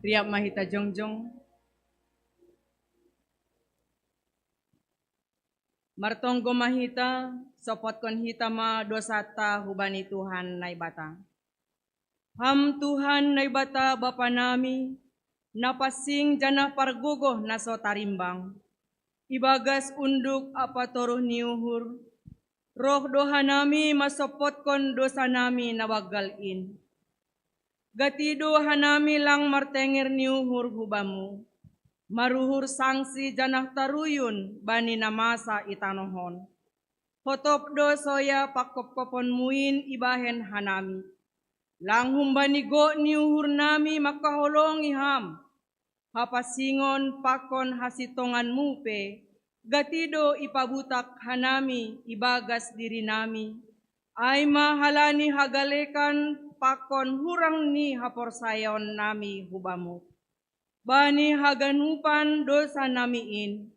Riap mahita jongjong. Martonggo mahita, sopot kon hita ma dosata hubani Tuhan nai bata. Ham Tuhan nai bata Bapa nami, napasing jana pargugoh naso tarimbang. Ibagas unduk apa toruh niuhur, roh doha nami masopot kon dosa nami nawagalin. Gati doha nami lang martengir niuhur hubamu. Maruhur sangsi janah taruyun bani namasa itanohon. Hotop do soya pakop-kopon muin ibahen hanami. Langhum bani go niuhur nami makaholong iham. Hapasingon pakon hasitongan mupe. Gatido ipabutak hanami ibagas diri nami. Ay mahalani hagalekan pakon hurang ni haporsayon nami hubamu. Bani haganupan dosa namiin,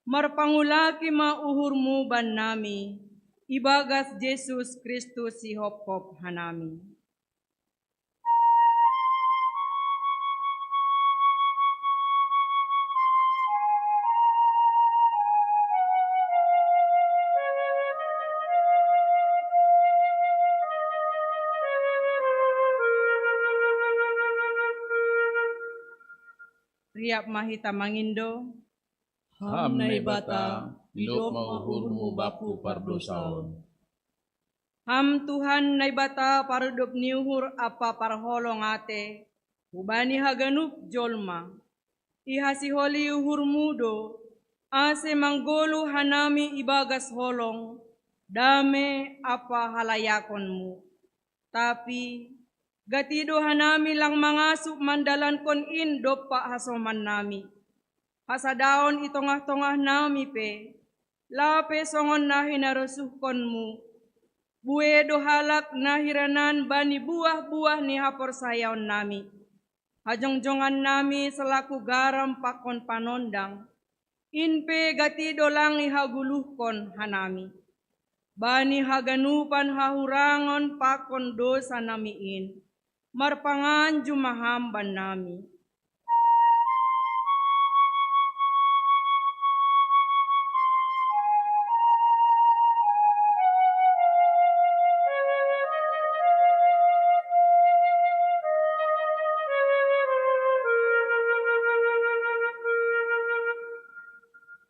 marpangulaki mauhurmu ban nami, ibagas Yesus Kristus si hop-hop hanami. Riap mahita mangindo, Ham nai bata, hidup mauhurmu bapu pardosaon. ham Tuhan nai bata parudup niuhur apa parholong ate, hubani haganup jolma. Ihasi holi uhur mudo, ase manggolu hanami ibagas holong, dame apa halayakonmu. Tapi gatido hanami lang mangasup mandalan kon indo pa hasoman nami. Hasadaon itongah-tongah nami pe, lape songon nahi narusuh konmu. Bue dohalak nahiranan bani buah-buah ni hapor sayaon nami. Hajongjongan nami selaku garam pakon panondang. Inpe gatido lang ihaguluhkon hanami. Bani haganupan hahurangon pakon dosa namiin. Marpangan jumahamban nami.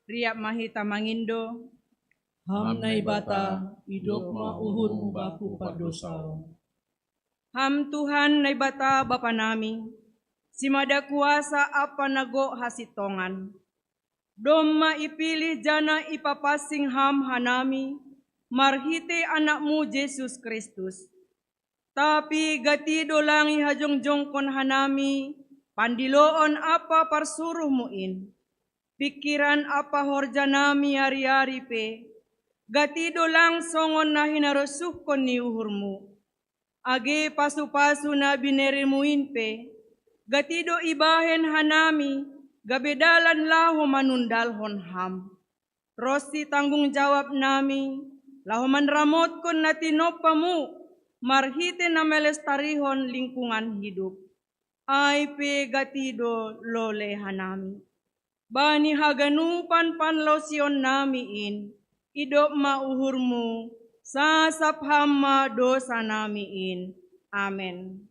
Riap mahita mangindo, Ham nai bata, hidup mauhurmu bapu pardosaon. ham Tuhan nai bata Bapa nami, simada kuasa apa nago hasitongan. Doma ipilih jana ipapasing ham hanami, marhite anakmu Yesus Kristus. Tapi gatido langi hajongjongkon hanami, pandiloon apa parsuruhmuin. Pikiran apa horja nami hari-hari pe, gatido lang songon na hinarusuh kon ni uhurmu. Age pasu-pasu na binerimuin pe, gatido ibahen hanami, gabedalan laho manundalhon ham. Rosi tanggung jawab nami, laho manramot kon na tinopamu, marhite na melestarihon lingkungan hidup. Ay pe gatido lole hanami. Bani haganupan panlosyon namiin, idop mauhurmu, sasaphama dosa namiin. Amen.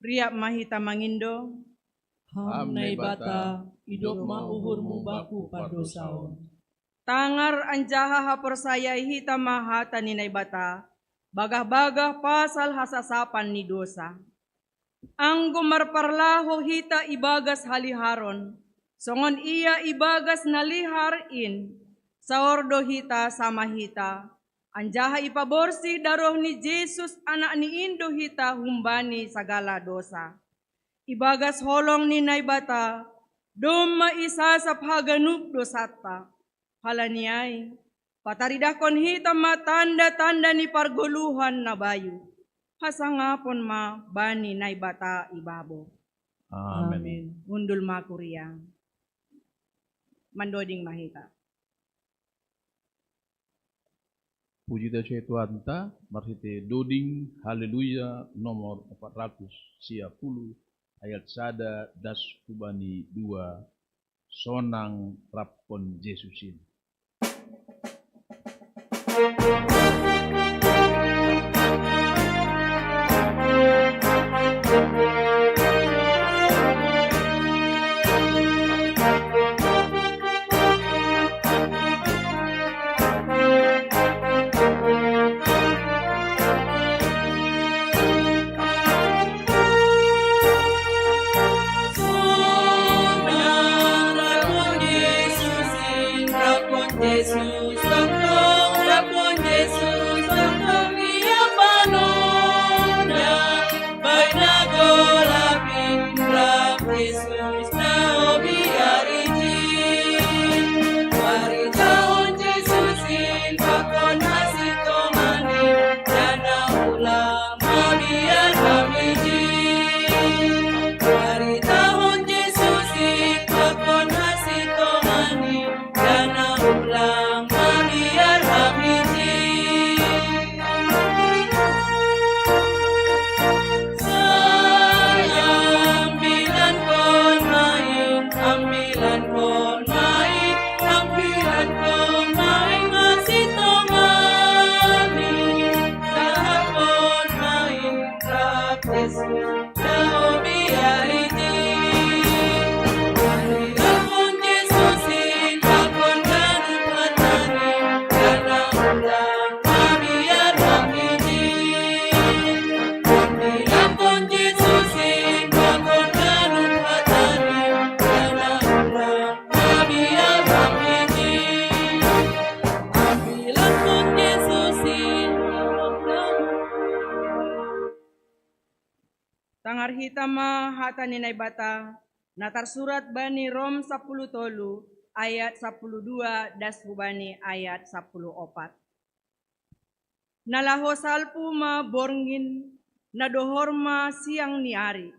Riap mahita mangindo, Ham nai bata, hidup mauhurmu bapu pardosaon. tangar anjaha hapersayai hita mahata ninay bata, bagah-bagah pasal hasasapan ni dosa. Anggo marparlaho hita ibagas haliharon, songon iya ibagas naliharin, sa ordo hita sama hita, anjaha ipaborsi daroh ni Jesus anak ni Indo hita humbani sagala dosa. Ibagas holong ni naibata, doma isasap haganup dosata. Halaniay, pataridakon hita matanda-tanda ni parguluhan na bayu. hasangapon ma bani naibata ibabo. Amen. Undul makuriang. Mandoding mahita. Puji Tuhan Tuanta, marsite doding haleluya nomor 410 ayat sada das kubani 2 sonang rapon Yesusin. Tangar hitama hata ninay bata, natarsurat bani Rom 10 tolu, ayat 12 das hubani ayat 14. Nalahosal puma borngin, nadohorma siang niari,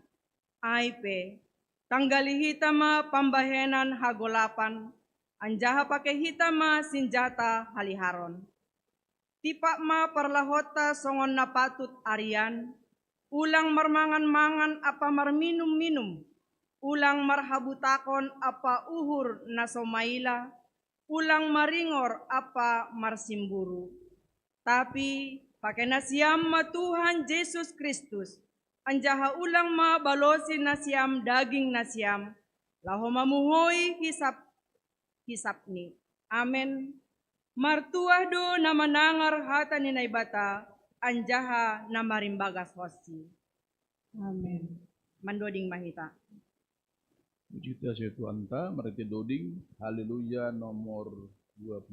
aipe, tanggali hitama pambahenan hagolapan, anjaha pake hitama sinjata haliharon. Tipak ma parlahota songon napatut arian, ulang marmangan-mangan apa marminum-minum, ulang marhabutakon apa uhur nasomaila, ulang maringor apa marsimburu. Tapi pakai nasiam ma Tuhan Yesus Kristus, anjaha ulang ma balosi nasiam daging nasiam, laho mamuhoi hisap ni. Amen. Martuah do na manangar hata ninay bata, anjaha na marimbagas hosi. Amen. Mandoding mahita. Puji Tuanta, marsite doding haleluya nomor 28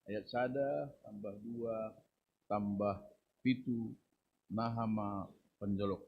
ayat sada tambah 2 tambah pitu nahama penjolok.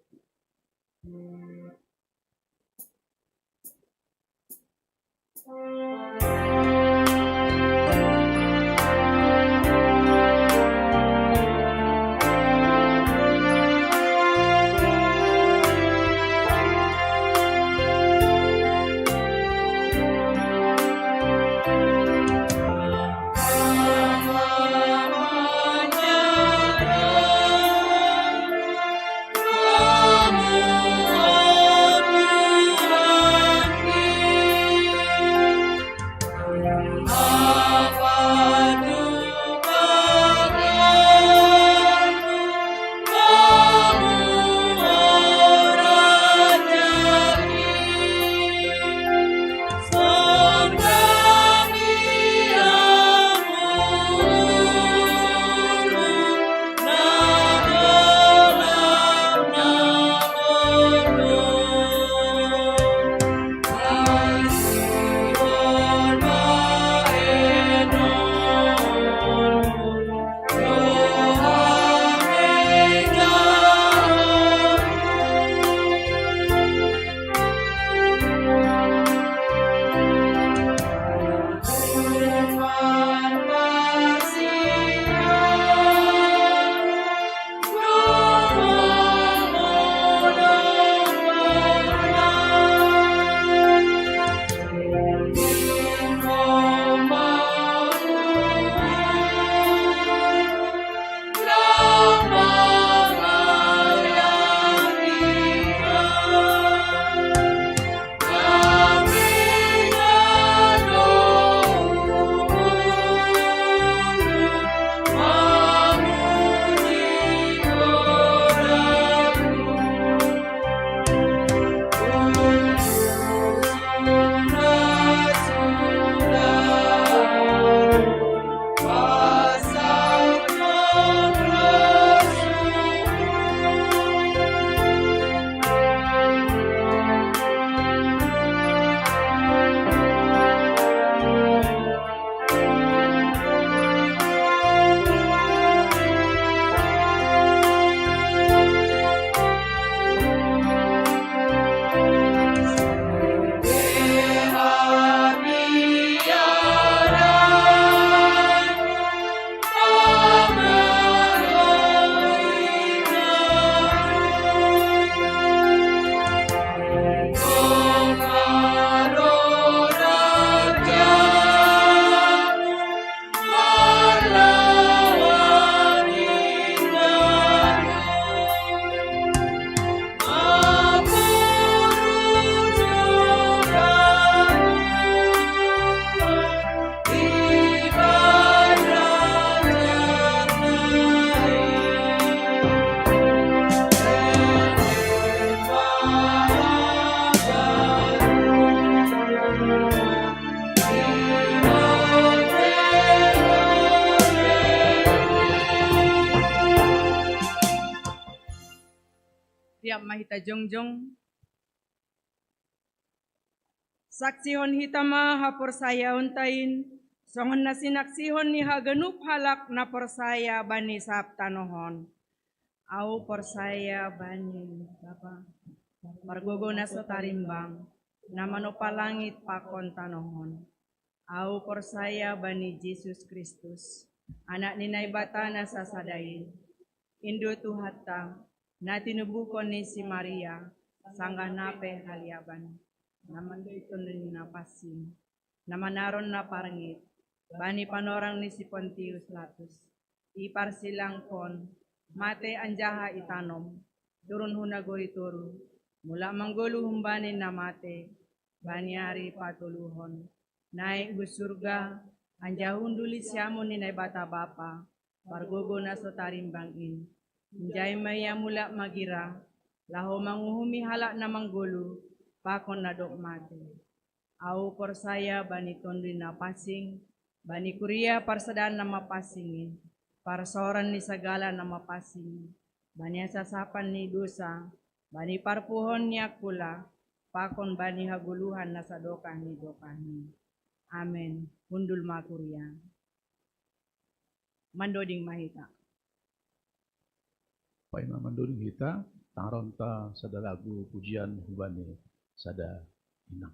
diam mahita jongjong. Saksihon hitama haporsaya untain, songon na sinaksihon ni haganup halak na porsaya bani saptanohon. Au porsaya bani Bapa, margogo na so tarimbang, na manopalangit pakon tanohon. Au porsaya bani Jesus Kristus, anak ni naibata na sasadain, Indo Tuhatta, na tinubukon ni si Maria, sangga nape haliaban. Naman ito na pasin, naman naron na parangit, bani panorang ni si Pontius Latus, ipar silang kon, mate anjaha itanom, turun hunagori turu, mula manggulu humbanin na mate, bani ari patuluhon, naik busurga, anjahun duli siamo ni naibata bapa, pargogo na so tarimbangin, njay maya mula magira, laho manguhumi halak na manggulu, pakon na dok mate. Au porsaya bani tondri na pasing, bani kuria parsadaan na mapasingin, parsoran ni sagala na mapasing, bani asasapan ni dosa, bani parpuhon ni akula, pakon bani haguluhan na sadokah ni dokahni. Amen. Hundul makuria. Mandoding mahita. Pai mandoding hita, taron ta sada lagu pujian hubane sada inang.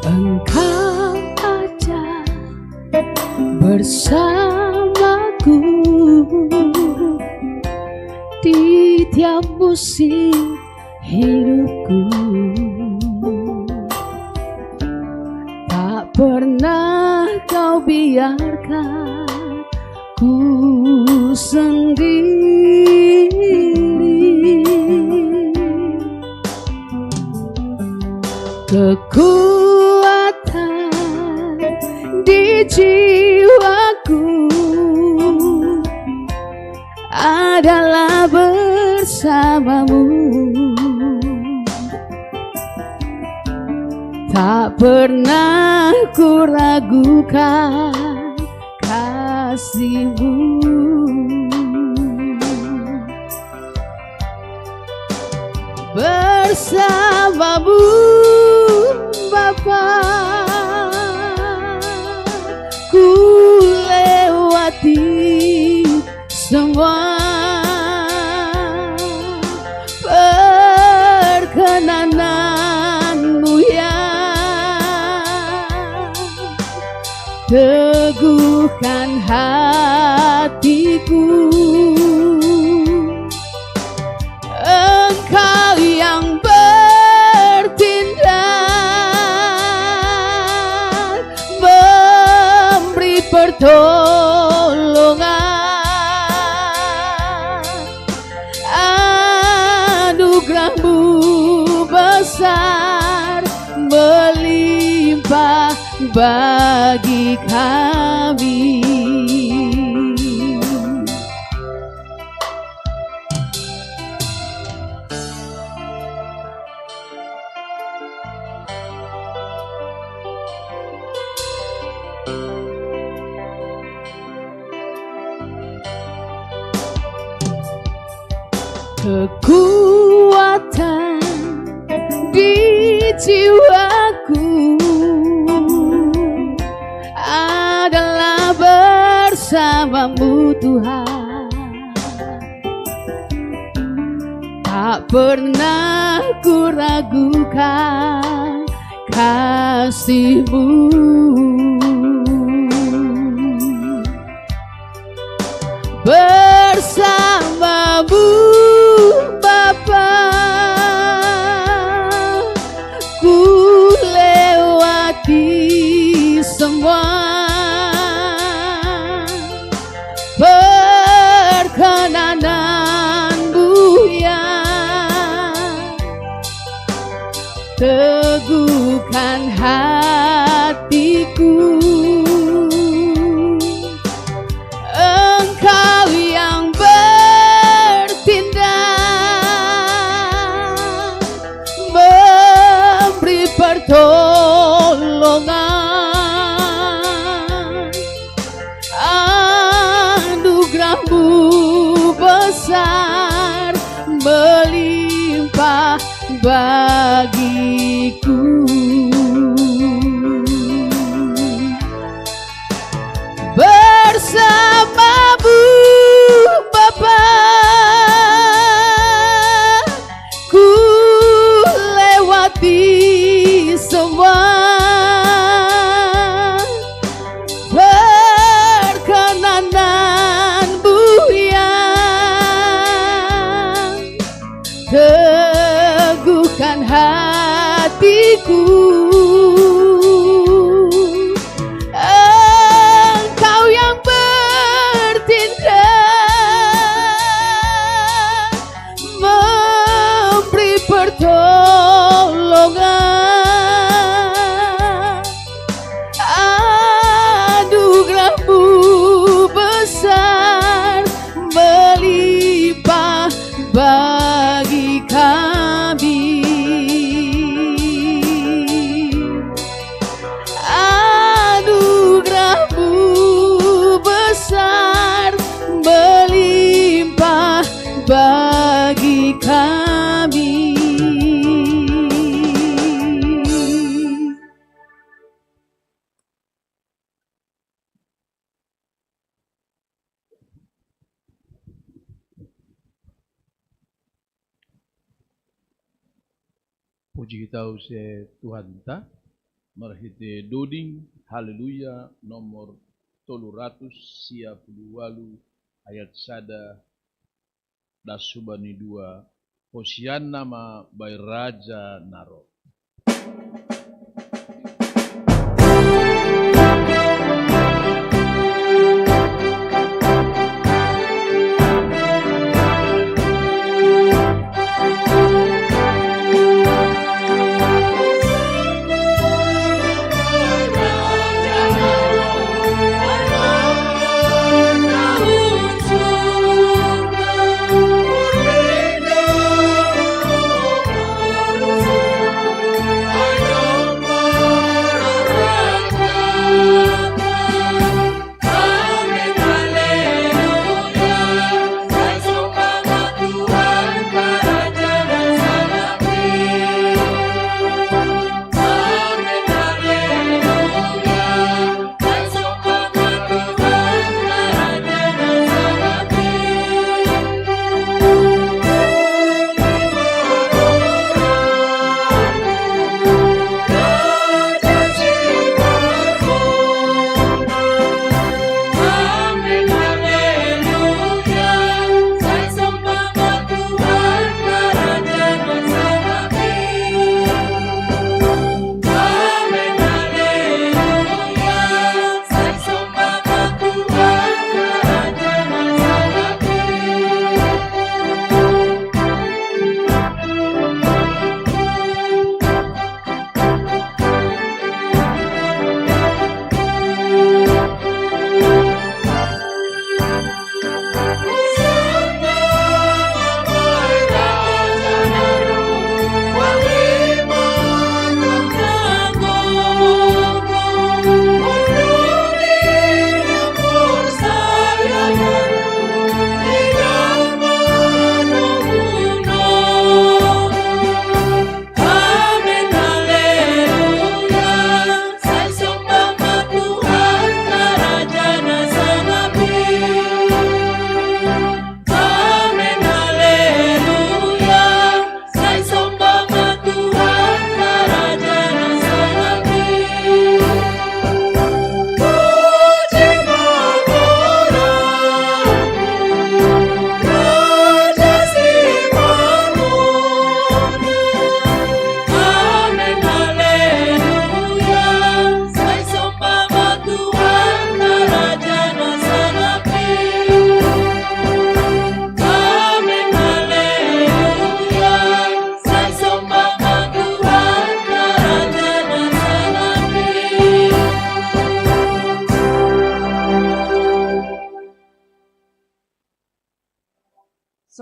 Engkau ada bersamaku di tiap musim hidupku. Tak pernah kau biarkan ku sendiri. Kekuatan di jiwaku adalah bersamamu. Tak pernah ku ragukan kasihmu. Bersamamu Bapa, ku lewati semua perkenananmu yang teguhkan hatiku. Engkau yang bertindak, memberi pertolongan. Anugerahmu besar, melimpah bagi kami. Kekuatan di jiwaku adalah bersamamu Tuhan. Tak pernah ku ragukan kasihmu. teguhkan hatiku. Engkau yang bertindak, memberi pertolongan. Anugerah-Mu besar, melimpah bagiku. Bersama-Mu Bapa, ku lewati semua. Perkenanan-Mu yang teguhkan hatiku. Engkau yang bertindak, memberi pertolongan. Anugerah-Mu besar, melimpah bagi kami. Anugerah-Mu besar, melimpah bagi kami. Puji kita usai Tuhan kita. Marhite doding haleluya nomor 358 ayat sada dasubani 2 Hosian nama by Raja Naro.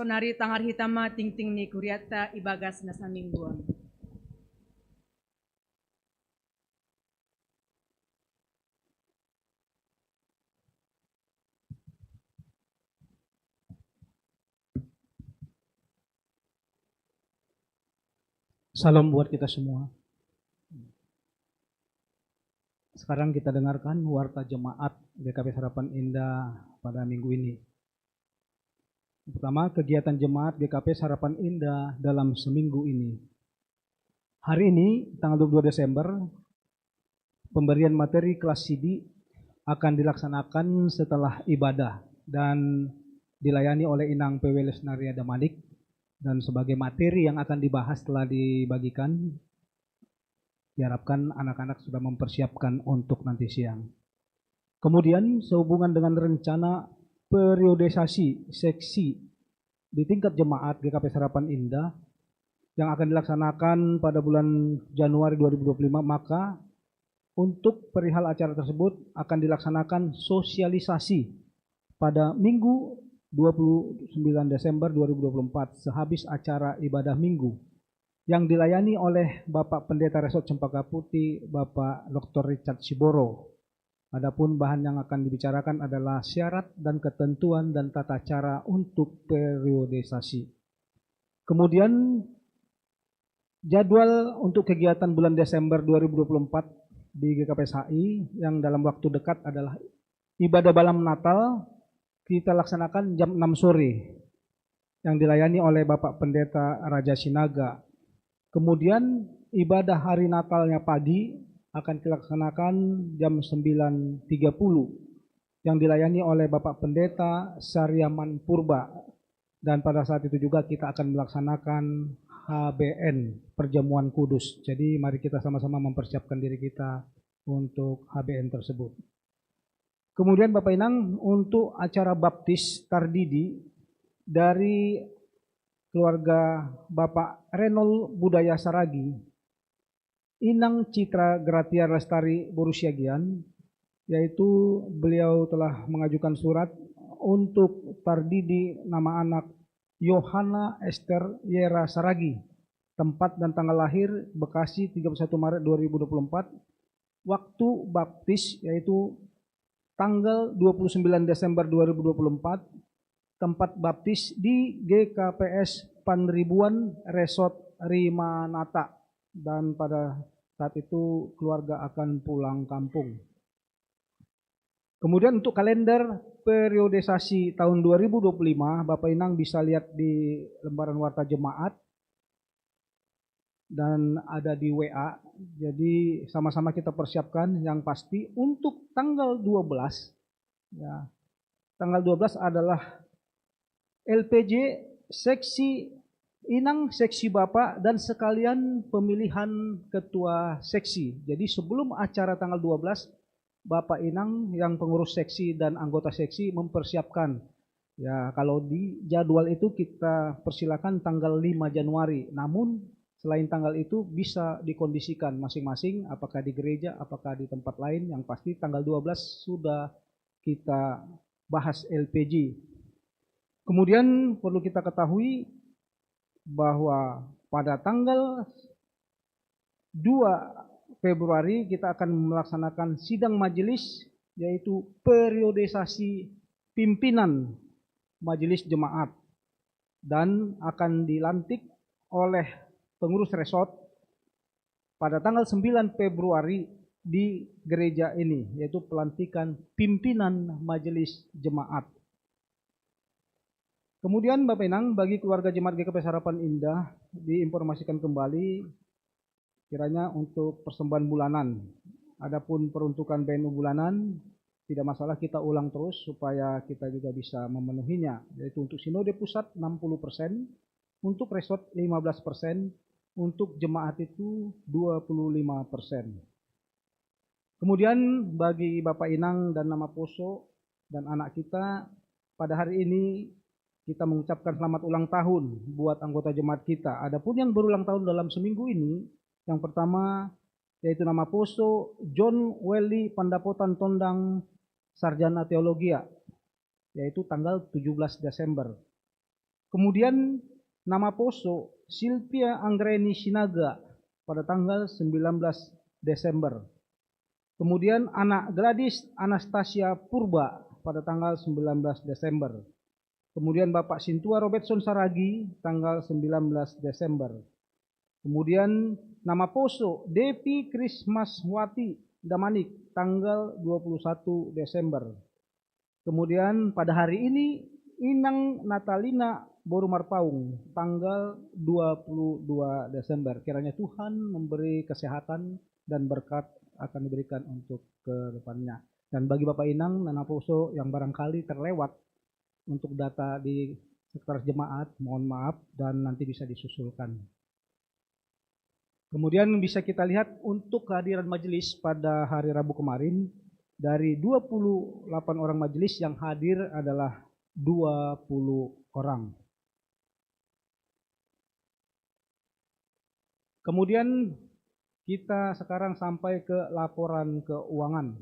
sonari tangar hitama ting-ting ni kuriata ibagas na sa mingguan. Salam buat kita semua. Sekarang kita dengarkan warta jemaat GKP Harapan Indah pada minggu ini. Pertama, kegiatan jemaat GKP Harapan Indah dalam seminggu ini. Hari ini, tanggal 22 Desember, pemberian materi kelas CD akan dilaksanakan setelah ibadah dan dilayani oleh Inang PW Lesnaria Damanik. Dan sebagai materi yang akan dibahas setelah dibagikan, diharapkan anak-anak sudah mempersiapkan untuk nanti siang. Kemudian sehubungan dengan rencana periodisasi seksi di tingkat jemaat GKP Harapan Indah yang akan dilaksanakan pada bulan Januari 2025, maka untuk perihal acara tersebut akan dilaksanakan sosialisasi pada Minggu 29 Desember 2024 sehabis acara ibadah minggu yang dilayani oleh Bapak Pendeta Resort Cempaka Putih, Bapak Dr. Richard Siboro. Adapun bahan yang akan dibicarakan adalah syarat dan ketentuan dan tata cara untuk periodisasi. Kemudian jadwal untuk kegiatan bulan Desember 2024 di GKP SHI yang dalam waktu dekat adalah ibadah malam Natal kita laksanakan jam 6 sore yang dilayani oleh Bapak Pendeta Raja Sinaga. Kemudian ibadah hari Natalnya pagi akan dilaksanakan jam 9.30 yang dilayani oleh Bapak Pendeta Saryaman Purba. Dan pada saat itu juga kita akan melaksanakan HBN, Perjamuan Kudus. Jadi mari kita sama-sama mempersiapkan diri kita untuk HBN tersebut. Kemudian Bapak Inang, untuk acara baptis tardidi dari keluarga Bapak Renol Budaya Saragi, Inang Citra Gratia Lestari Borusiagian, yaitu beliau telah mengajukan surat untuk tardidi nama anak Yohana Esther Yera Saragi, tempat dan tanggal lahir Bekasi 31 Maret 2024, waktu baptis yaitu tanggal 29 Desember 2024, tempat baptis di GKPS Panribuan Resort Rimanata, dan pada saat itu keluarga akan pulang kampung. Kemudian untuk kalender periodisasi tahun 2025, Bapak Inang bisa lihat di lembaran warta jemaat dan ada di WA. Jadi sama-sama kita persiapkan. Yang pasti untuk tanggal 12 ya, tanggal 12 adalah LPJ seksi Inang, seksi Bapak, dan sekalian pemilihan ketua seksi. Jadi sebelum acara tanggal 12, Bapak Inang yang pengurus seksi dan anggota seksi mempersiapkan. Ya, kalau di jadwal itu kita persilakan tanggal 5 Januari. Namun selain tanggal itu bisa dikondisikan masing-masing, apakah di gereja, apakah di tempat lain. Yang pasti tanggal 12 sudah kita bahas LPG. Kemudian perlu kita ketahui bahwa pada tanggal 2 Februari kita akan melaksanakan sidang majelis, yaitu periodisasi pimpinan majelis jemaat, dan akan dilantik oleh pengurus resort pada tanggal 9 Februari di gereja ini, yaitu pelantikan pimpinan majelis jemaat. Kemudian Bapak Inang, bagi keluarga jemaat GKP Harapan Indah diinformasikan kembali kiranya untuk persembahan bulanan. Adapun peruntukan BNU bulanan tidak masalah, kita ulang terus supaya kita juga bisa memenuhinya, yaitu untuk sinode pusat 60%, untuk resort 15%, untuk jemaat itu 25%. Kemudian bagi Bapak Inang dan nama Poso dan anak kita, pada hari ini kita mengucapkan selamat ulang tahun buat anggota jemaat kita. Adapun yang berulang tahun dalam seminggu ini, yang pertama yaitu nama Poso John Welly Pandapotan Tondang, Sarjana Teologia, yaitu tanggal 17 Desember. Kemudian nama Poso Silvia Anggreni Sinaga pada tanggal 19 Desember. Kemudian anak Gladys Anastasia Purba pada tanggal 19 Desember. Kemudian Bapak Sintua Robertson Saragi tanggal 19 Desember. Kemudian nama Poso Devi Krismaswati Damanik tanggal 21 Desember. Kemudian pada hari ini Inang Natalina Borumarpaung tanggal 22 Desember. Kiranya Tuhan memberi kesehatan dan berkat akan diberikan untuk ke depannya. Dan bagi Bapak Inang, Nana Poso yang barangkali terlewat untuk data di sekretaris jemaat, mohon maaf dan nanti bisa disusulkan. Kemudian bisa kita lihat untuk kehadiran majelis pada hari Rabu kemarin, dari 28 orang majelis yang hadir adalah 20 orang. Kemudian kita sekarang sampai ke laporan keuangan.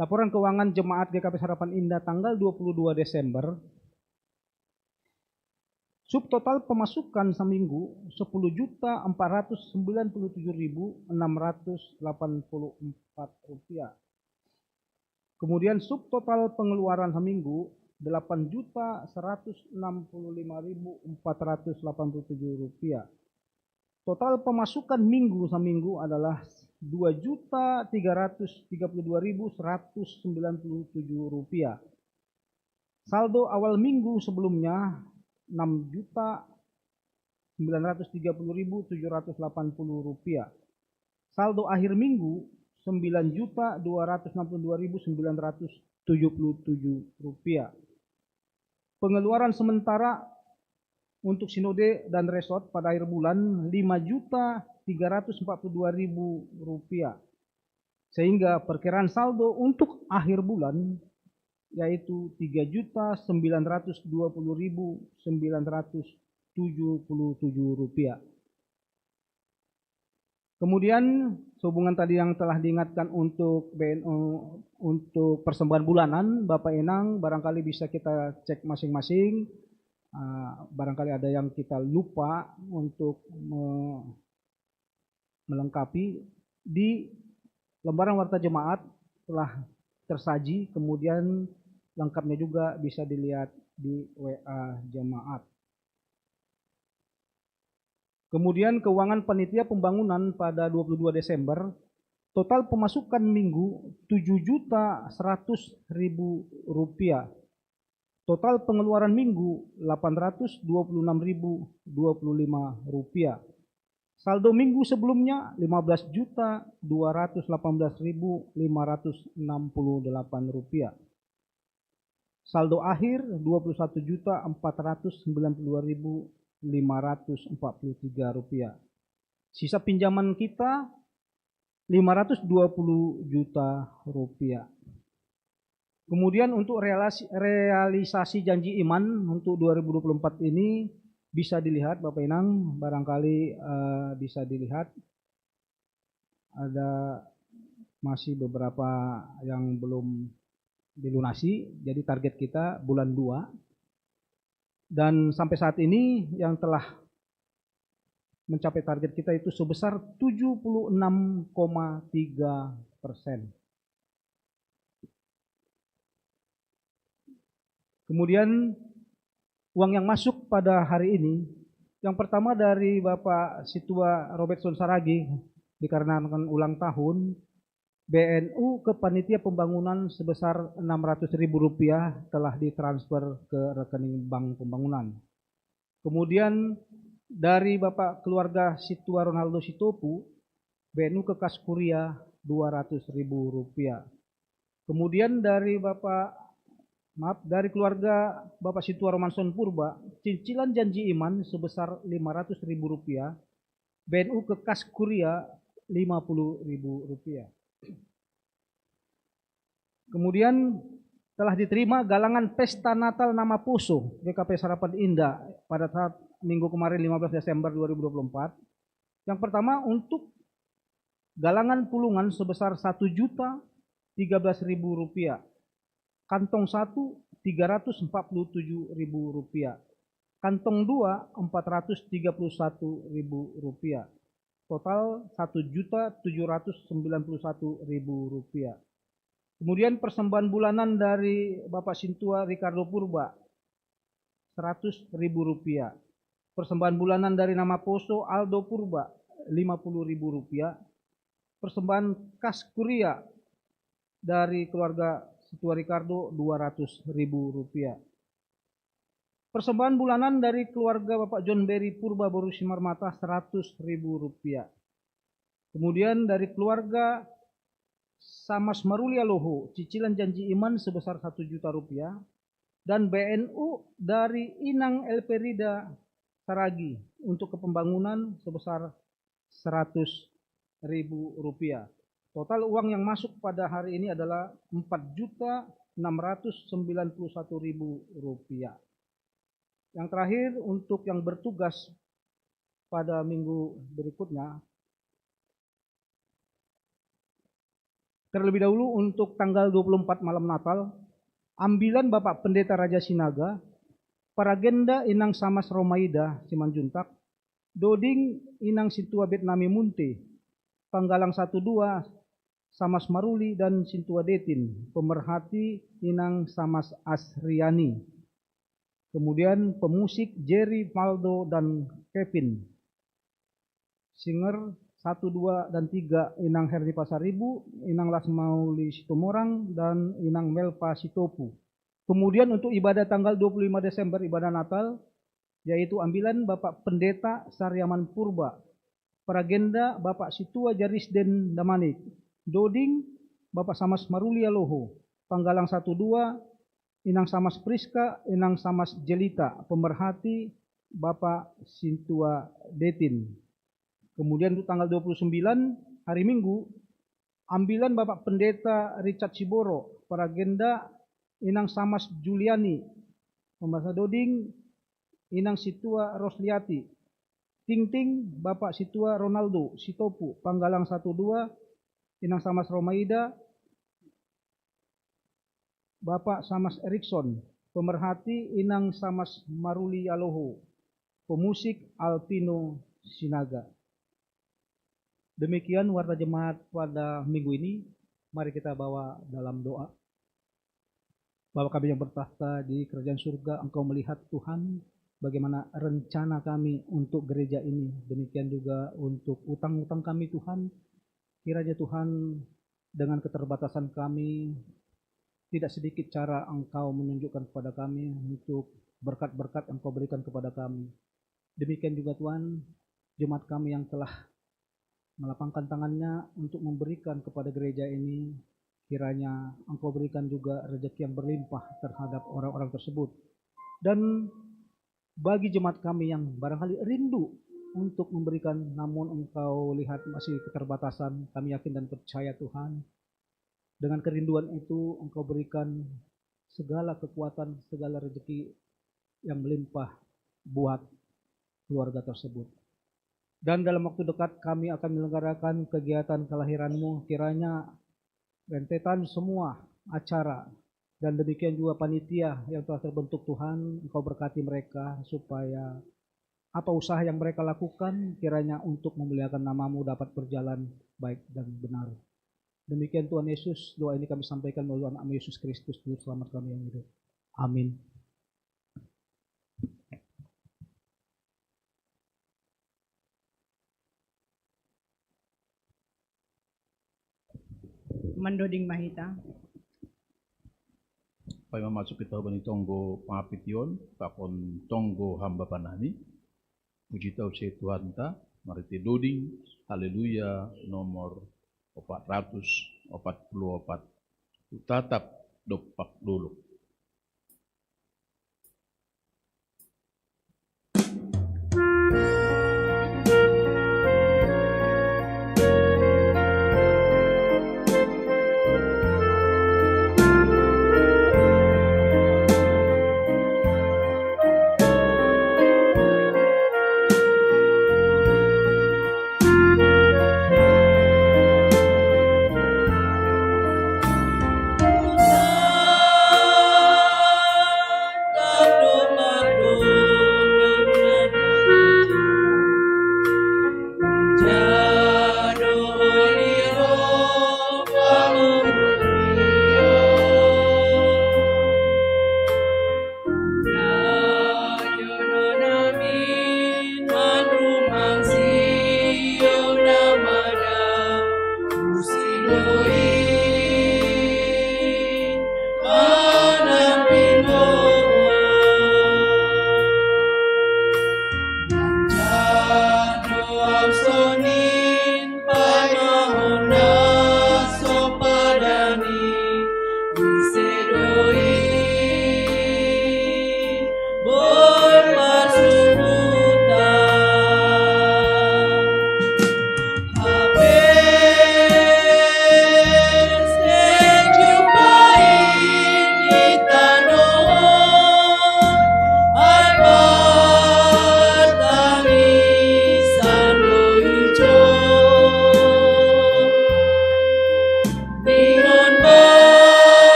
Laporan keuangan Jemaat GKP Harapan Indah tanggal 22 Desember. Subtotal pemasukan seminggu 10.497.684 rupiah. Kemudian subtotal pengeluaran seminggu 8.165.487 rupiah. Total pemasukan minggu seminggu adalah 2.332.197 rupiah. Saldo awal minggu sebelumnya 6.930.780 rupiah. Saldo akhir minggu 9.262.977 rupiah. Pengeluaran sementara untuk sinode dan resort pada akhir bulan 5.342.000 rupiah. Sehingga perkiraan saldo untuk akhir bulan yaitu 3.920.977 rupiah. Kemudian sehubungan tadi yang telah diingatkan untuk BNU untuk persembahan bulanan, Bapak Enang barangkali bisa kita cek masing-masing. Barangkali ada yang kita lupa untuk melengkapi. Di lembaran warta jemaat telah tersaji, kemudian lengkapnya juga bisa dilihat di WA jemaat. Kemudian keuangan panitia pembangunan pada 22 Desember, total pemasukan minggu 7.100.000 rupiah. Total pengeluaran minggu 826.025 rupiah. Saldo minggu sebelumnya 15.218.568 rupiah. Saldo akhir 21.492.543 rupiah. Sisa pinjaman kita 520 juta rupiah. Kemudian untuk realisasi janji iman untuk 2024 ini bisa dilihat Bapak Inang, barangkali bisa dilihat ada masih beberapa yang belum dilunasi, jadi target kita bulan 2. Dan sampai saat ini yang telah mencapai target kita itu sebesar 76,3%. Kemudian uang yang masuk pada hari ini, yang pertama dari Bapak Situa Robertson Saragi, dikarenakan ulang tahun, BNU ke Panitia Pembangunan sebesar Rp600.000 telah ditransfer ke rekening Bank Pembangunan. Kemudian dari Bapak keluarga Situa Ronaldo Sitopu, BNU ke Kas Kuria Rp200.000. Kemudian dari dari keluarga Bapak Situa Romanson Purba, cicilan janji iman sebesar Rp500.000, BNU ke Kas Kuria Rp50.000. Kemudian telah diterima galangan Pesta Natal Nama Poso GKP Harapan Indah pada saat minggu kemarin 15 Desember 2024. Yang pertama untuk galangan pulungan sebesar Rp1.013.000. Kantong 1 Rp347.000. Kantong 2 Rp431.000. Total Rp1.791.000. Kemudian persembahan bulanan dari Bapak Sintua Ricardo Purba Rp100.000. Persembahan bulanan dari nama Poso Aldo Purba Rp50.000. Persembahan kas kuria dari keluarga Sintua Ricardo Rp200.000. Persembahan bulanan dari keluarga Bapak John Berry Purba Boru Simarmata Rp100.000. Kemudian dari keluarga Samas Marulia Loho cicilan janji iman sebesar Rp1 juta. Dan BNU dari Inang Elperida Saragi untuk kepembangunan sebesar Rp100.000. Total uang yang masuk pada hari ini adalah Rp4.691.000. Yang terakhir untuk yang bertugas pada minggu berikutnya, terlebih dahulu untuk tanggal 24 malam Natal, ambilan Bapak Pendeta Raja Sinaga, Paragenda Inang Samas Romaida Simanjuntak, Doding Inang Sintua Betnami Munte, Panggalang 12 Samas Maruli dan Sintua Detin, pemerhati Inang Samas Asriani. Kemudian pemusik Jerry, Valdo, dan Kevin. Singer 1, 2, dan 3 Inang Herni Pasaribu, Inang Lasmauli Sitomorang, dan Inang Melpa Sitopu. Kemudian untuk ibadah tanggal 25 Desember, ibadah Natal, yaitu ambilan Bapak Pendeta Saryaman Purba, Paragenda Bapak Situa Jarisden Damanik, Doding Bapak Samas Marulia Loho, Panggalang 1, 2, Inang Samas Priska, Inang Samas Jelita, pemerhati Bapak Sintua Detin. Kemudian untuk tanggal 29 hari Minggu, ambilan Bapak Pendeta Richard Siboro, Paragenda Inang Samas Juliani, pemerhati Doding Inang Situa Rosliati, Ting Bapak Situa Ronaldo Sitopu, Panggalang 1, 2, Inang Samas Romaida, Bapak Samas Erikson, pemerhati Inang Samas Maruli Aloho, pemusik Alpino Sinaga. Demikian warta jemaat pada minggu ini. Mari kita bawa dalam doa. Bapa kami yang bertahta di kerajaan surga, Engkau melihat Tuhan bagaimana rencana kami untuk gereja ini. Demikian juga untuk utang-utang kami Tuhan. Kiranya Tuhan dengan keterbatasan kami, tidak sedikit cara Engkau menunjukkan kepada kami untuk berkat-berkat yang Engkau berikan kepada kami. Demikian juga Tuhan, jemaat kami yang telah melapangkan tangannya untuk memberikan kepada gereja ini, kiranya Engkau berikan juga rezeki yang berlimpah terhadap orang-orang tersebut. Dan bagi jemaat kami yang barangkali rindu untuk memberikan, namun Engkau lihat masih keterbatasan, kami yakin dan percaya Tuhan, dengan kerinduan itu Engkau berikan segala kekuatan, segala rezeki yang melimpah buat keluarga tersebut. Dan dalam waktu dekat kami akan menyelenggarakan kegiatan kelahiran-Mu, kiranya rentetan semua acara dan demikian juga panitia yang telah terbentuk Tuhan, Engkau berkati mereka supaya apa usaha yang mereka lakukan kiranya untuk memuliakan nama-Mu dapat berjalan baik dan benar. Demikian Tuhan Yesus, doa ini kami sampaikan melalui anak Yesus Kristus, Juru Selamat kami yang hidup. Amin. Mandoding Mahita. Pai masuk kita bani tonggo pangapition, pakon tonggo hamba panani. Puji tau se Tuhan ta, mari te doding, haleluya nomor 444. Tatap dopak dulu.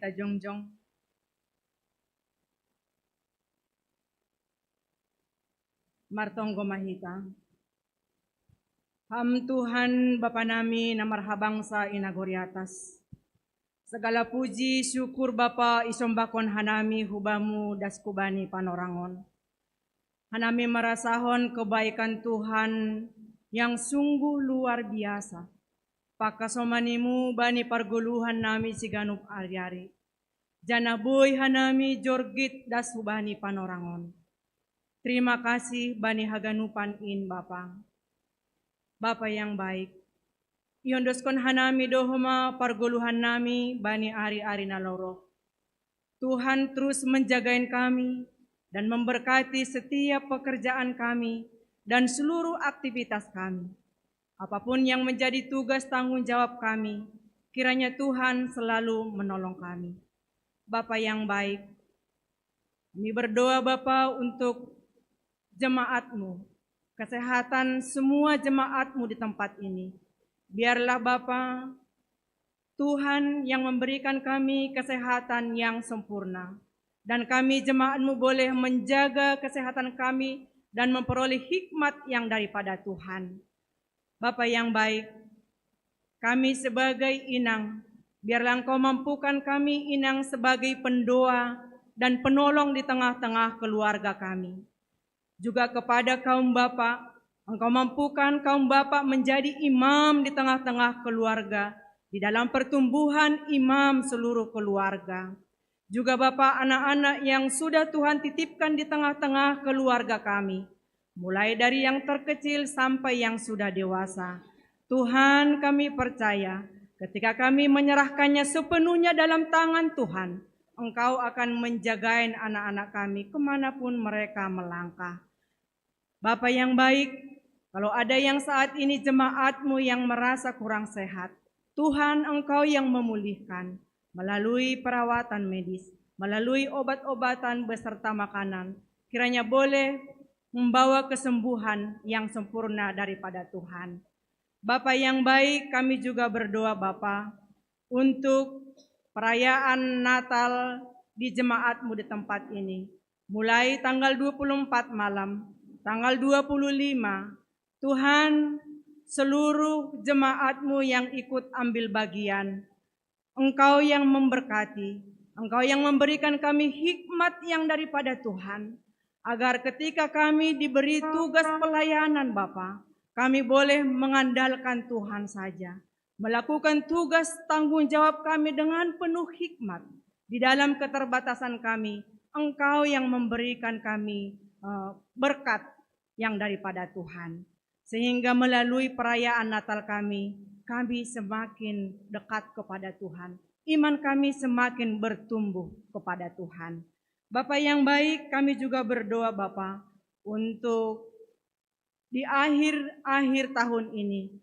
Pendeta Jongjong. Martonggo Mahita. Ham Tuhan Bapa nami na marhabangsa inagori atas. Segala puji syukur Bapa isombakon hanami hubamu das kubani panorangon. Hanami merasahon kebaikan Tuhan yang sungguh luar biasa. Pakasomanimu bani parguluhan nami siganup ari-ari. Janaboy hanami jorgit das hubani panorangon. Terima kasih bani haganupan in Bapa. Bapa yang baik. Iondoskon hanami dohoma parguluhan nami bani ari-ari naloro. Tuhan terus menjagain kami dan memberkati setiap pekerjaan kami dan seluruh aktivitas kami. Apapun yang menjadi tugas tanggung jawab kami, kiranya Tuhan selalu menolong kami. Bapa yang baik, kami berdoa Bapa untuk jemaat-Mu, kesehatan semua jemaat-Mu di tempat ini. Biarlah Bapa, Tuhan yang memberikan kami kesehatan yang sempurna. Dan kami jemaat-Mu boleh menjaga kesehatan kami dan memperoleh hikmat yang daripada Tuhan. Bapa yang baik, kami sebagai inang, biarlah Engkau mampukan kami inang sebagai pendoa dan penolong di tengah-tengah keluarga kami. Juga kepada kaum bapak, Engkau mampukan kaum bapak menjadi imam di tengah-tengah keluarga, di dalam pertumbuhan imam seluruh keluarga. Juga Bapak anak-anak yang sudah Tuhan titipkan di tengah-tengah keluarga kami, mulai dari yang terkecil sampai yang sudah dewasa. Tuhan, kami percaya ketika kami menyerahkannya sepenuhnya dalam tangan Tuhan, Engkau akan menjagain anak-anak kami kemanapun mereka melangkah. Bapa yang baik, kalau ada yang saat ini jemaat-Mu yang merasa kurang sehat, Tuhan Engkau yang memulihkan melalui perawatan medis, melalui obat-obatan beserta makanan. Kiranya boleh membawa kesembuhan yang sempurna daripada Tuhan. Bapa yang baik, kami juga berdoa Bapa untuk perayaan Natal di jemaat-Mu di tempat ini. Mulai tanggal 24 malam, tanggal 25, Tuhan, seluruh jemaat-Mu yang ikut ambil bagian, Engkau yang memberkati, Engkau yang memberikan kami hikmat yang daripada Tuhan, agar ketika kami diberi tugas pelayanan Bapa, kami boleh mengandalkan Tuhan saja, melakukan tugas tanggung jawab kami dengan penuh hikmat. Di dalam keterbatasan kami, Engkau yang memberikan kami berkat yang daripada Tuhan. Sehingga melalui perayaan Natal kami semakin dekat kepada Tuhan. Iman kami semakin bertumbuh kepada Tuhan. Bapa yang baik, kami juga berdoa Bapa untuk di akhir tahun ini.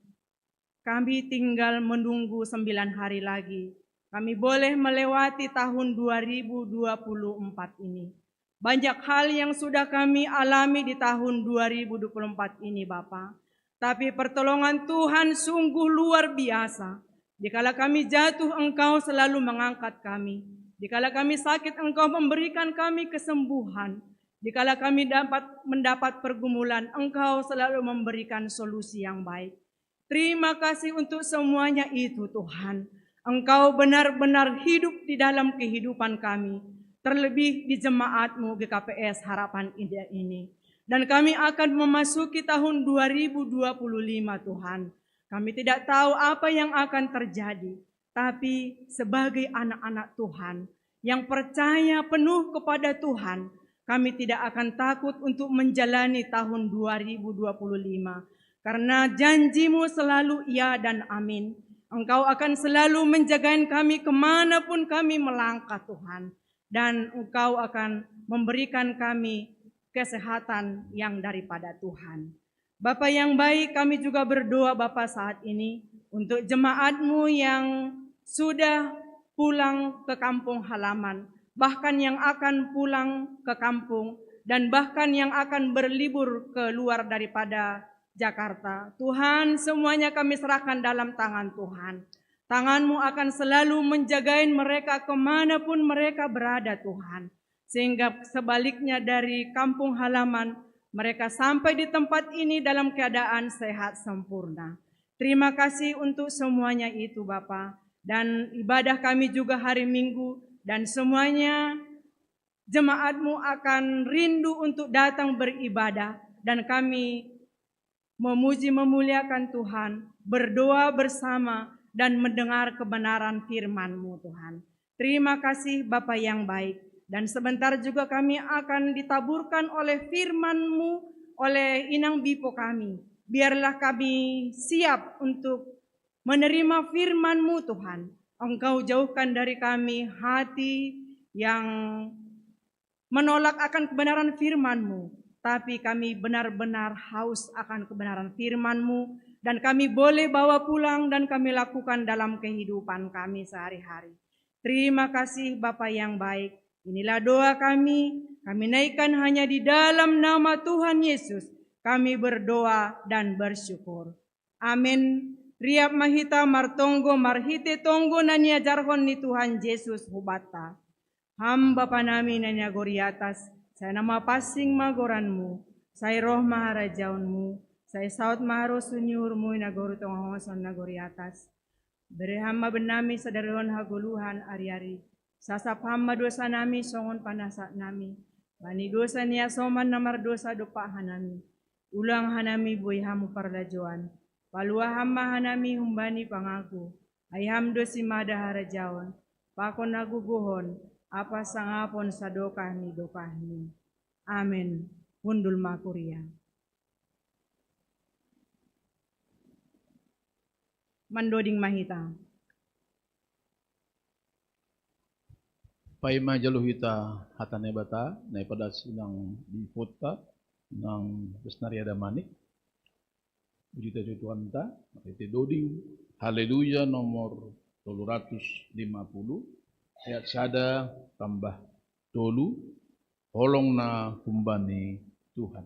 Kami tinggal menunggu 9 hari lagi. Kami boleh melewati tahun 2024 ini. Banyak hal yang sudah kami alami di tahun 2024 ini Bapa. Tapi pertolongan Tuhan sungguh luar biasa. Dikala kami jatuh, Engkau selalu mengangkat kami. Dikala kami sakit, Engkau memberikan kami kesembuhan. Dikala kami mendapat pergumulan, Engkau selalu memberikan solusi yang baik. Terima kasih untuk semuanya itu Tuhan. Engkau benar-benar hidup di dalam kehidupan kami. Terlebih di jemaat-Mu GKPS Harapan Indah ini. Dan kami akan memasuki tahun 2025 Tuhan. Kami tidak tahu apa yang akan terjadi. Tapi sebagai anak-anak Tuhan yang percaya penuh kepada Tuhan, kami tidak akan takut untuk menjalani tahun 2025. Karena janji-Mu selalu ya dan amin. Engkau akan selalu menjagain kami kemanapun kami melangkah Tuhan. Dan Engkau akan memberikan kami kesehatan yang daripada Tuhan. Bapa yang baik, kami juga berdoa Bapa saat ini untuk jemaat-Mu yang sudah pulang ke kampung halaman, bahkan yang akan pulang ke kampung, dan bahkan yang akan berlibur keluar daripada Jakarta. Tuhan, semuanya kami serahkan dalam tangan Tuhan. Tangan-Mu akan selalu menjagain mereka kemanapun mereka berada Tuhan. Sehingga sebaliknya dari kampung halaman, mereka sampai di tempat ini dalam keadaan sehat sempurna. Terima kasih untuk semuanya itu Bapa. Dan ibadah kami juga hari Minggu, dan semuanya jemaat-Mu akan rindu untuk datang beribadah. Dan kami memuji memuliakan Tuhan, berdoa bersama, dan mendengar kebenaran firman-Mu Tuhan. Terima kasih Bapa yang baik. Dan sebentar juga kami akan ditaburkan oleh firman-Mu oleh Inang Bipo kami. Biarlah kami siap untuk menerima firman-Mu Tuhan. Engkau jauhkan dari kami hati yang menolak akan kebenaran firman-Mu. Tapi kami benar-benar haus akan kebenaran firman-Mu. Dan kami boleh bawa pulang dan kami lakukan dalam kehidupan kami sehari-hari. Terima kasih Bapa yang baik. Inilah doa kami naikkan hanya di dalam nama Tuhan Yesus. Kami berdoa dan bersyukur. Amin. Riap mahita martonggo marhite tonggo nania jarhon ni Tuhan Yesus hubata. Hamba panami nania gori atas. Saya nama pasing magoranmu. Saya roh maharajaunmu. Saya saut maharo sunyurmu inagoro tonghongoson nagori atas. Beri hamba benami sadarihon haguluhan ari-ari. Sasap hamba dosa nami songon panasa nami. Bani dosa niya soman namar dosa dopa hanami. Ulang hanami boy hamu parlajuan. Palua hamba hanami humbani pangaku. Ayham dosi mada harajawan. Pakon naguguhon. Apa sangapon sadokah ni dokah ni. Amin. Hundul makuria. Mandoding mahita. Pai majaluhita hatane bata na pada sinang di kota ng Besnaria Manik. Puji Tuhan ta, marite doding haleluya nomor 350 ayat sada tambah dolu holong na kumbani Tuhan.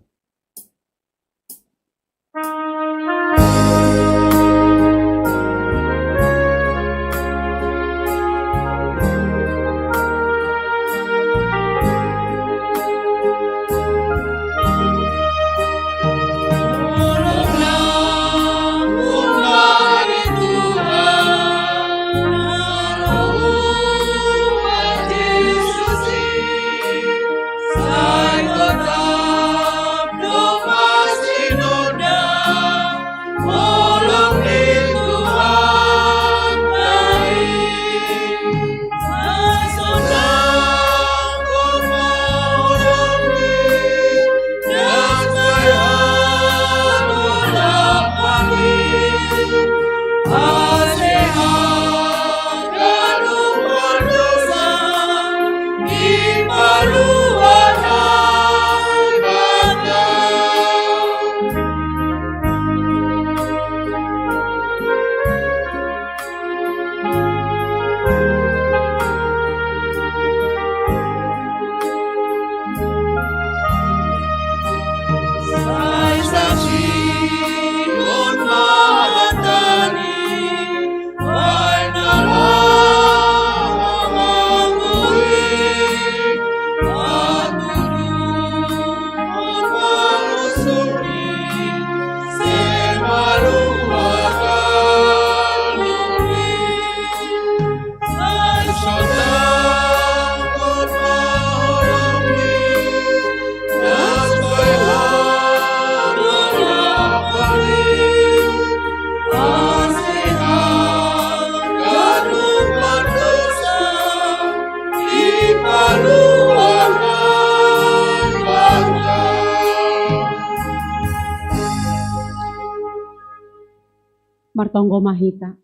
Martonggo mahita.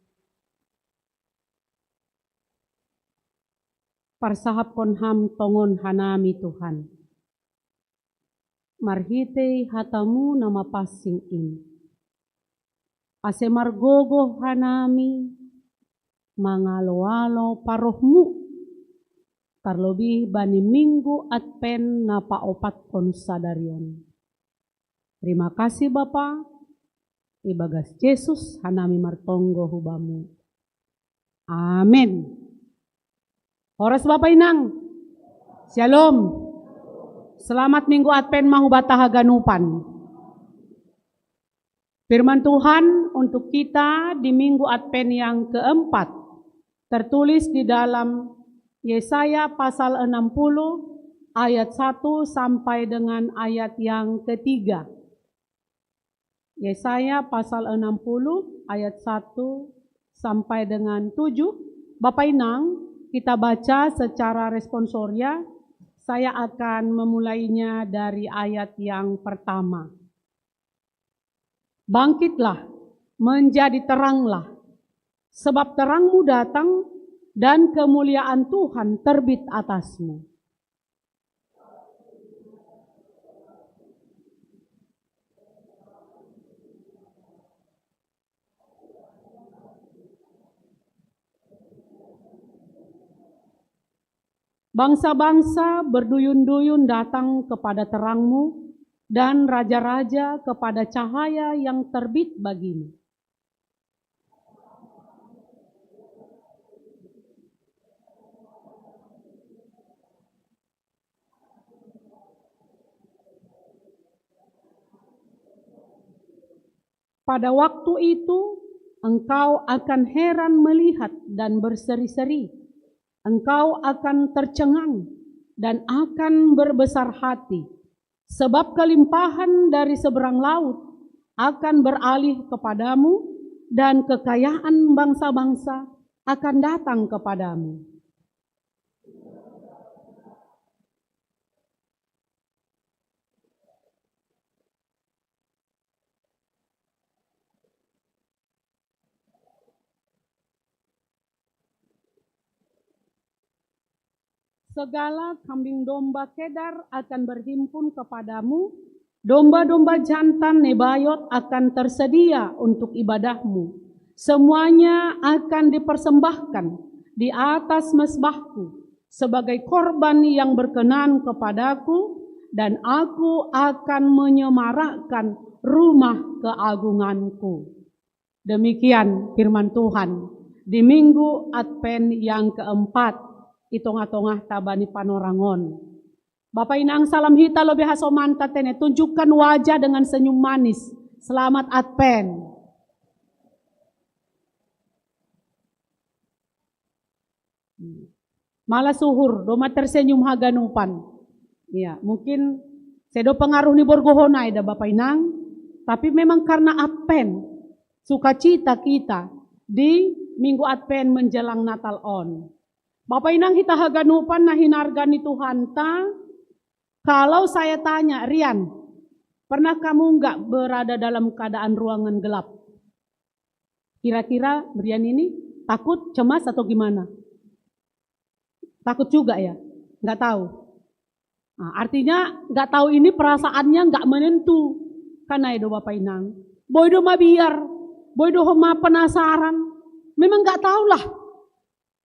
Parsahap kon ham tongon hanami Tuhan. Marhite hatamu nama pasing in. Ase margogo hanami mangalo-alo parohmu. Terlebih bani minggu adpen na paopat kon sadarion. Terima kasih Bapa. Ibagas Yesus hanami martonggo hubamu. Amin. Horas Bapak Inang. Shalom. Selamat Minggu Advent Mahubata Haganupan. Firman Tuhan untuk kita di Minggu Advent yang keempat tertulis di dalam Yesaya pasal 60 ayat 1 sampai dengan ayat yang ketiga. Yesaya pasal 60 ayat 1 sampai dengan 7. Bapak Inang, kita baca secara responsoria. Saya akan memulainya dari ayat yang pertama. Bangkitlah, menjadi teranglah, sebab terangmu datang dan kemuliaan Tuhan terbit atasmu. Bangsa-bangsa berduyun-duyun datang kepada terangmu, dan raja-raja kepada cahaya yang terbit bagimu. Pada waktu itu, engkau akan heran melihat dan berseri-seri. Engkau akan tercengang dan akan berbesar hati, sebab kelimpahan dari seberang laut akan beralih kepadamu dan kekayaan bangsa-bangsa akan datang kepadamu. Segala kambing domba Kedar akan berhimpun kepadamu, domba-domba jantan Nebayot akan tersedia untuk ibadahmu. Semuanya akan dipersembahkan di atas mezbahku sebagai korban yang berkenan kepadaku, dan aku akan menyemarakkan rumah keagunganku. Demikian firman Tuhan di Minggu Advent yang keempat. Itong-atongah tabani panorangon. Bapak Inang salam hita lebih hasomanta tene, tunjukkan wajah dengan senyum manis. Selamat Advent. Malah suhur, doma tersenyum haganupan. Ya, mungkin sedo pengaruh ni borgohonai dah Bapak Inang, tapi memang karena Advent, sukacita kita di Minggu Advent menjelang Natal on. Bapak Inang kita haganupan nah hinargani Tuhan ta. Kalau saya tanya, Rian, pernah kamu enggak berada dalam keadaan ruangan gelap? Kira-kira Rian ini takut, cemas atau gimana? Takut juga ya? Enggak tahu. Nah, artinya enggak tahu ini perasaannya enggak menentu. Karena itu Bapak Inang. Boydo mah biar, boydo mah penasaran. Memang enggak tahulah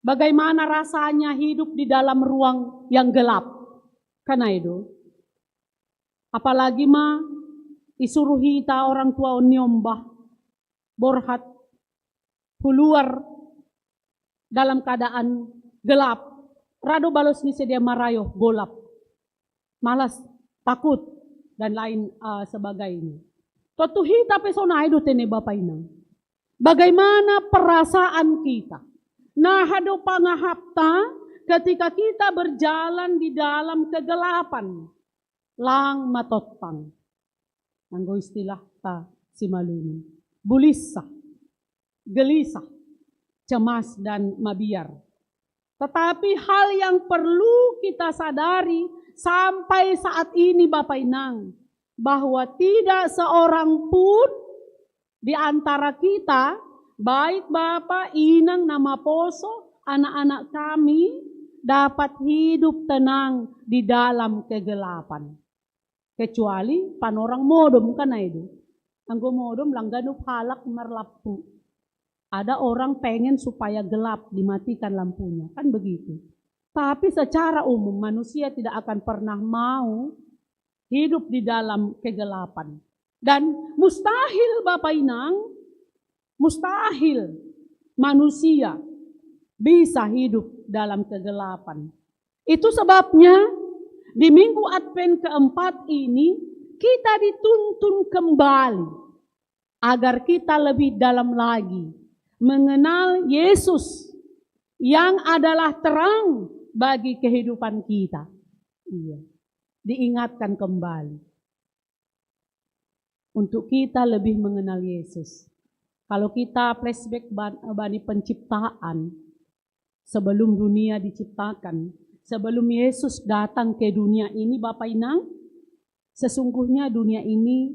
bagaimana rasanya hidup di dalam ruang yang gelap. Karena itu, apalagi mah isuruh kita orang tua nyombah, borhat, keluar dalam keadaan gelap. Rado balos ni sedia marayo, golap, malas, takut, dan lain sebagainya. Tutu hita pesona itu tene Bapak Inang. Bagaimana perasaan kita? Nah, hado pangahapta ketika kita berjalan di dalam kegelapan. Lang matotpang. Anggo istilah ta si maluni. Bulisah, gelisah, cemas dan mabiar. Tetapi hal yang perlu kita sadari sampai saat ini Bapak Inang, bahwa tidak seorang pun di antara kita, baik Bapak, Inang, Nama Poso, anak-anak kami dapat hidup tenang di dalam kegelapan. Kecuali panorang modom kan itu. Anggo modom langganup halak merlapu. Ada orang pengen supaya gelap, dimatikan lampunya. Kan begitu. Tapi secara umum manusia tidak akan pernah mau hidup di dalam kegelapan. Dan mustahil Bapak Inang, mustahil manusia bisa hidup dalam kegelapan. Itu sebabnya di minggu Advent keempat ini kita dituntun kembali agar kita lebih dalam lagi mengenal Yesus yang adalah terang bagi kehidupan kita. Iya, diingatkan kembali untuk kita lebih mengenal Yesus. Kalau kita flashback bani penciptaan, sebelum dunia diciptakan, sebelum Yesus datang ke dunia ini, Bapak Inang, sesungguhnya dunia ini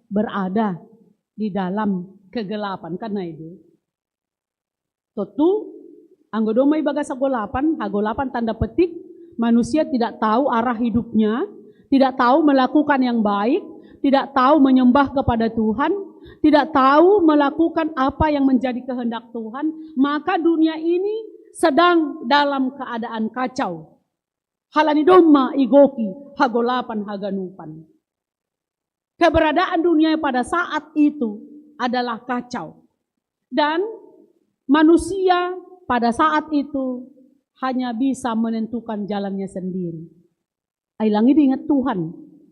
berada di dalam kegelapan. Karena itu, tentu, anggodomai bagas hagolapan tanda petik, manusia tidak tahu arah hidupnya, tidak tahu melakukan yang baik, tidak tahu menyembah kepada Tuhan, tidak tahu melakukan apa yang menjadi kehendak Tuhan, maka dunia ini sedang dalam keadaan kacau. Halani domma igoki hagolapan haganupan. Keberadaan dunia pada saat itu adalah kacau. Dan manusia pada saat itu hanya bisa menentukan jalannya sendiri. Ailangi diingat Tuhan,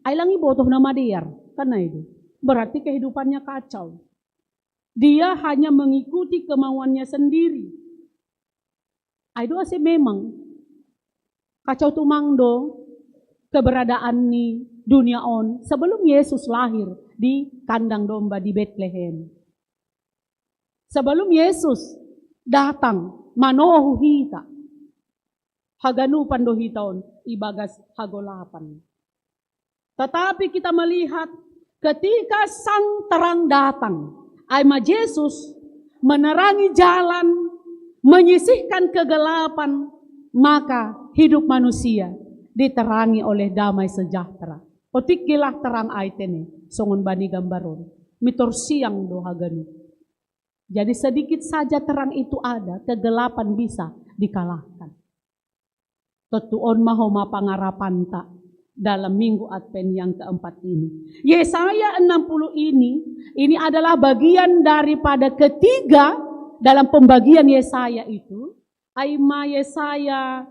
ailangi botoh nama dia, karena itu berarti kehidupannya kacau. Dia hanya mengikuti kemauannya sendiri. Itu asih memang kacau tumangdo keberadaan ni dunia on sebelum Yesus lahir di kandang domba di Bethlehem. Sebelum Yesus datang manohu hita haganupan do hitaon ibagas hagolapan. Tetapi kita melihat ketika sang terang datang, Aima Yesus menerangi jalan, menyisihkan kegelapan, maka hidup manusia diterangi oleh damai sejahtera. Otikilah terang aitene, songon bani gambaron, mitor siang dohaganu. Jadi sedikit saja terang itu ada, kegelapan bisa dikalahkan. Tetuon mahoma pangarapan tak dalam minggu Advent yang keempat ini. Yesaya 60 ini adalah bagian daripada ketiga dalam pembagian Yesaya itu. Aima Yesaya,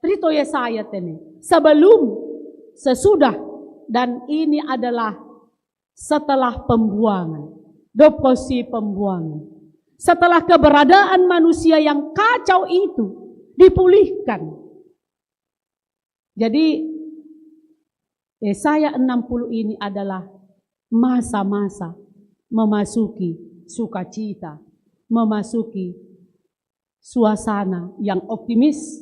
Trito Yesaya tene. Sebelum, sesudah, dan ini adalah setelah pembuangan. Doposi pembuangan. Setelah keberadaan manusia yang kacau itu dipulihkan. Jadi Yesaya 60 ini adalah masa-masa memasuki sukacita, memasuki suasana yang optimis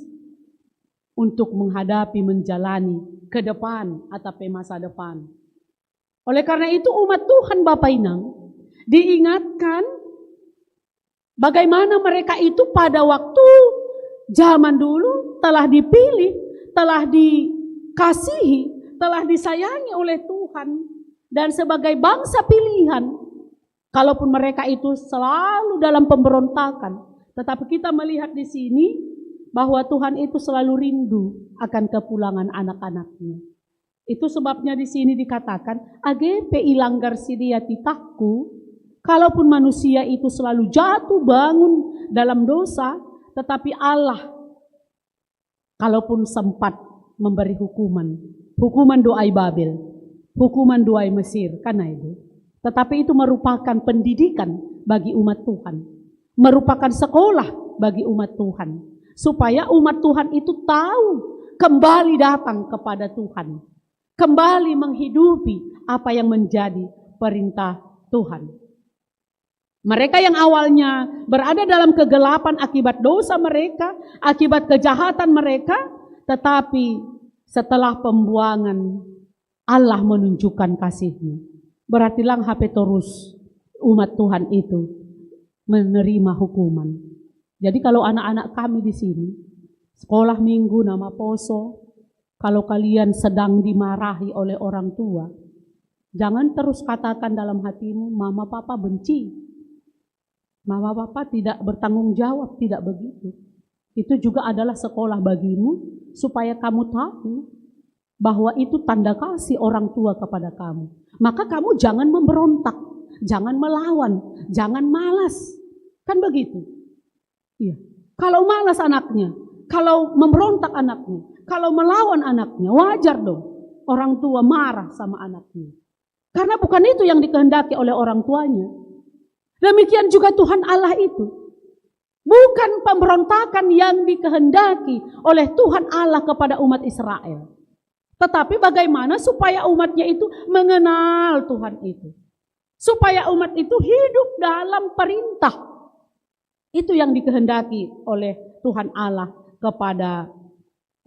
untuk menghadapi, menjalani ke depan atau masa depan. Oleh karena itu umat Tuhan Bapak Inang diingatkan bagaimana mereka itu pada waktu zaman dulu telah dipilih, telah dikasihi, telah disayangi oleh Tuhan dan sebagai bangsa pilihan. Kalaupun mereka itu selalu dalam pemberontakan, tetapi kita melihat di sini bahwa Tuhan itu selalu rindu akan kepulangan anak-anaknya. Itu sebabnya di sini dikatakan, AGP ilanggar sidia titahku, kalaupun manusia itu selalu jatuh bangun dalam dosa, tetapi Allah, kalaupun sempat memberi hukuman doai Babel, hukuman doai Mesir, karena itu. Tetapi itu merupakan pendidikan bagi umat Tuhan, merupakan sekolah bagi umat Tuhan, supaya umat Tuhan itu tahu kembali datang kepada Tuhan, kembali menghidupi apa yang menjadi perintah Tuhan. Mereka yang awalnya berada dalam kegelapan akibat dosa mereka, akibat kejahatan mereka, tetapi setelah pembuangan Allah menunjukkan kasih-Nya. Berarti lang HP terus umat Tuhan itu menerima hukuman. Jadi kalau anak-anak kami di sini, sekolah minggu nama poso, kalau kalian sedang dimarahi oleh orang tua, jangan terus katakan dalam hatimu, mama papa benci. Mama papa tidak bertanggung jawab, tidak begitu. Itu juga adalah sekolah bagimu, supaya kamu tahu bahwa itu tanda kasih orang tua kepada kamu. Maka kamu jangan memberontak, jangan melawan, jangan malas. Kan begitu. Iya. Kalau malas anaknya, kalau memberontak anaknya, kalau melawan anaknya, wajar dong orang tua marah sama anaknya. Karena bukan itu yang dikehendaki oleh orang tuanya. Demikian juga Tuhan Allah itu. Bukan pemberontakan yang dikehendaki oleh Tuhan Allah kepada umat Israel. Tetapi bagaimana supaya umatnya itu mengenal Tuhan itu. Supaya umat itu hidup dalam perintah. Itu yang dikehendaki oleh Tuhan Allah kepada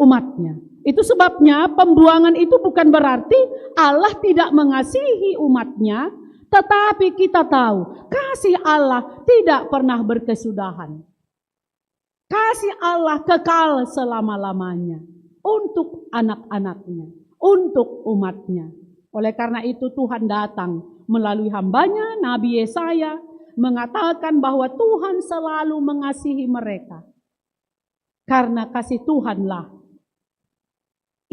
umatnya. Itu sebabnya pembuangan itu bukan berarti Allah tidak mengasihi umatnya. Tetapi kita tahu kasih Allah tidak pernah berkesudahan. Kasih Allah kekal selama-lamanya untuk anak-anaknya, untuk umatnya. Oleh karena itu Tuhan datang melalui hambanya Nabi Yesaya mengatakan bahwa Tuhan selalu mengasihi mereka. Karena kasih Tuhanlah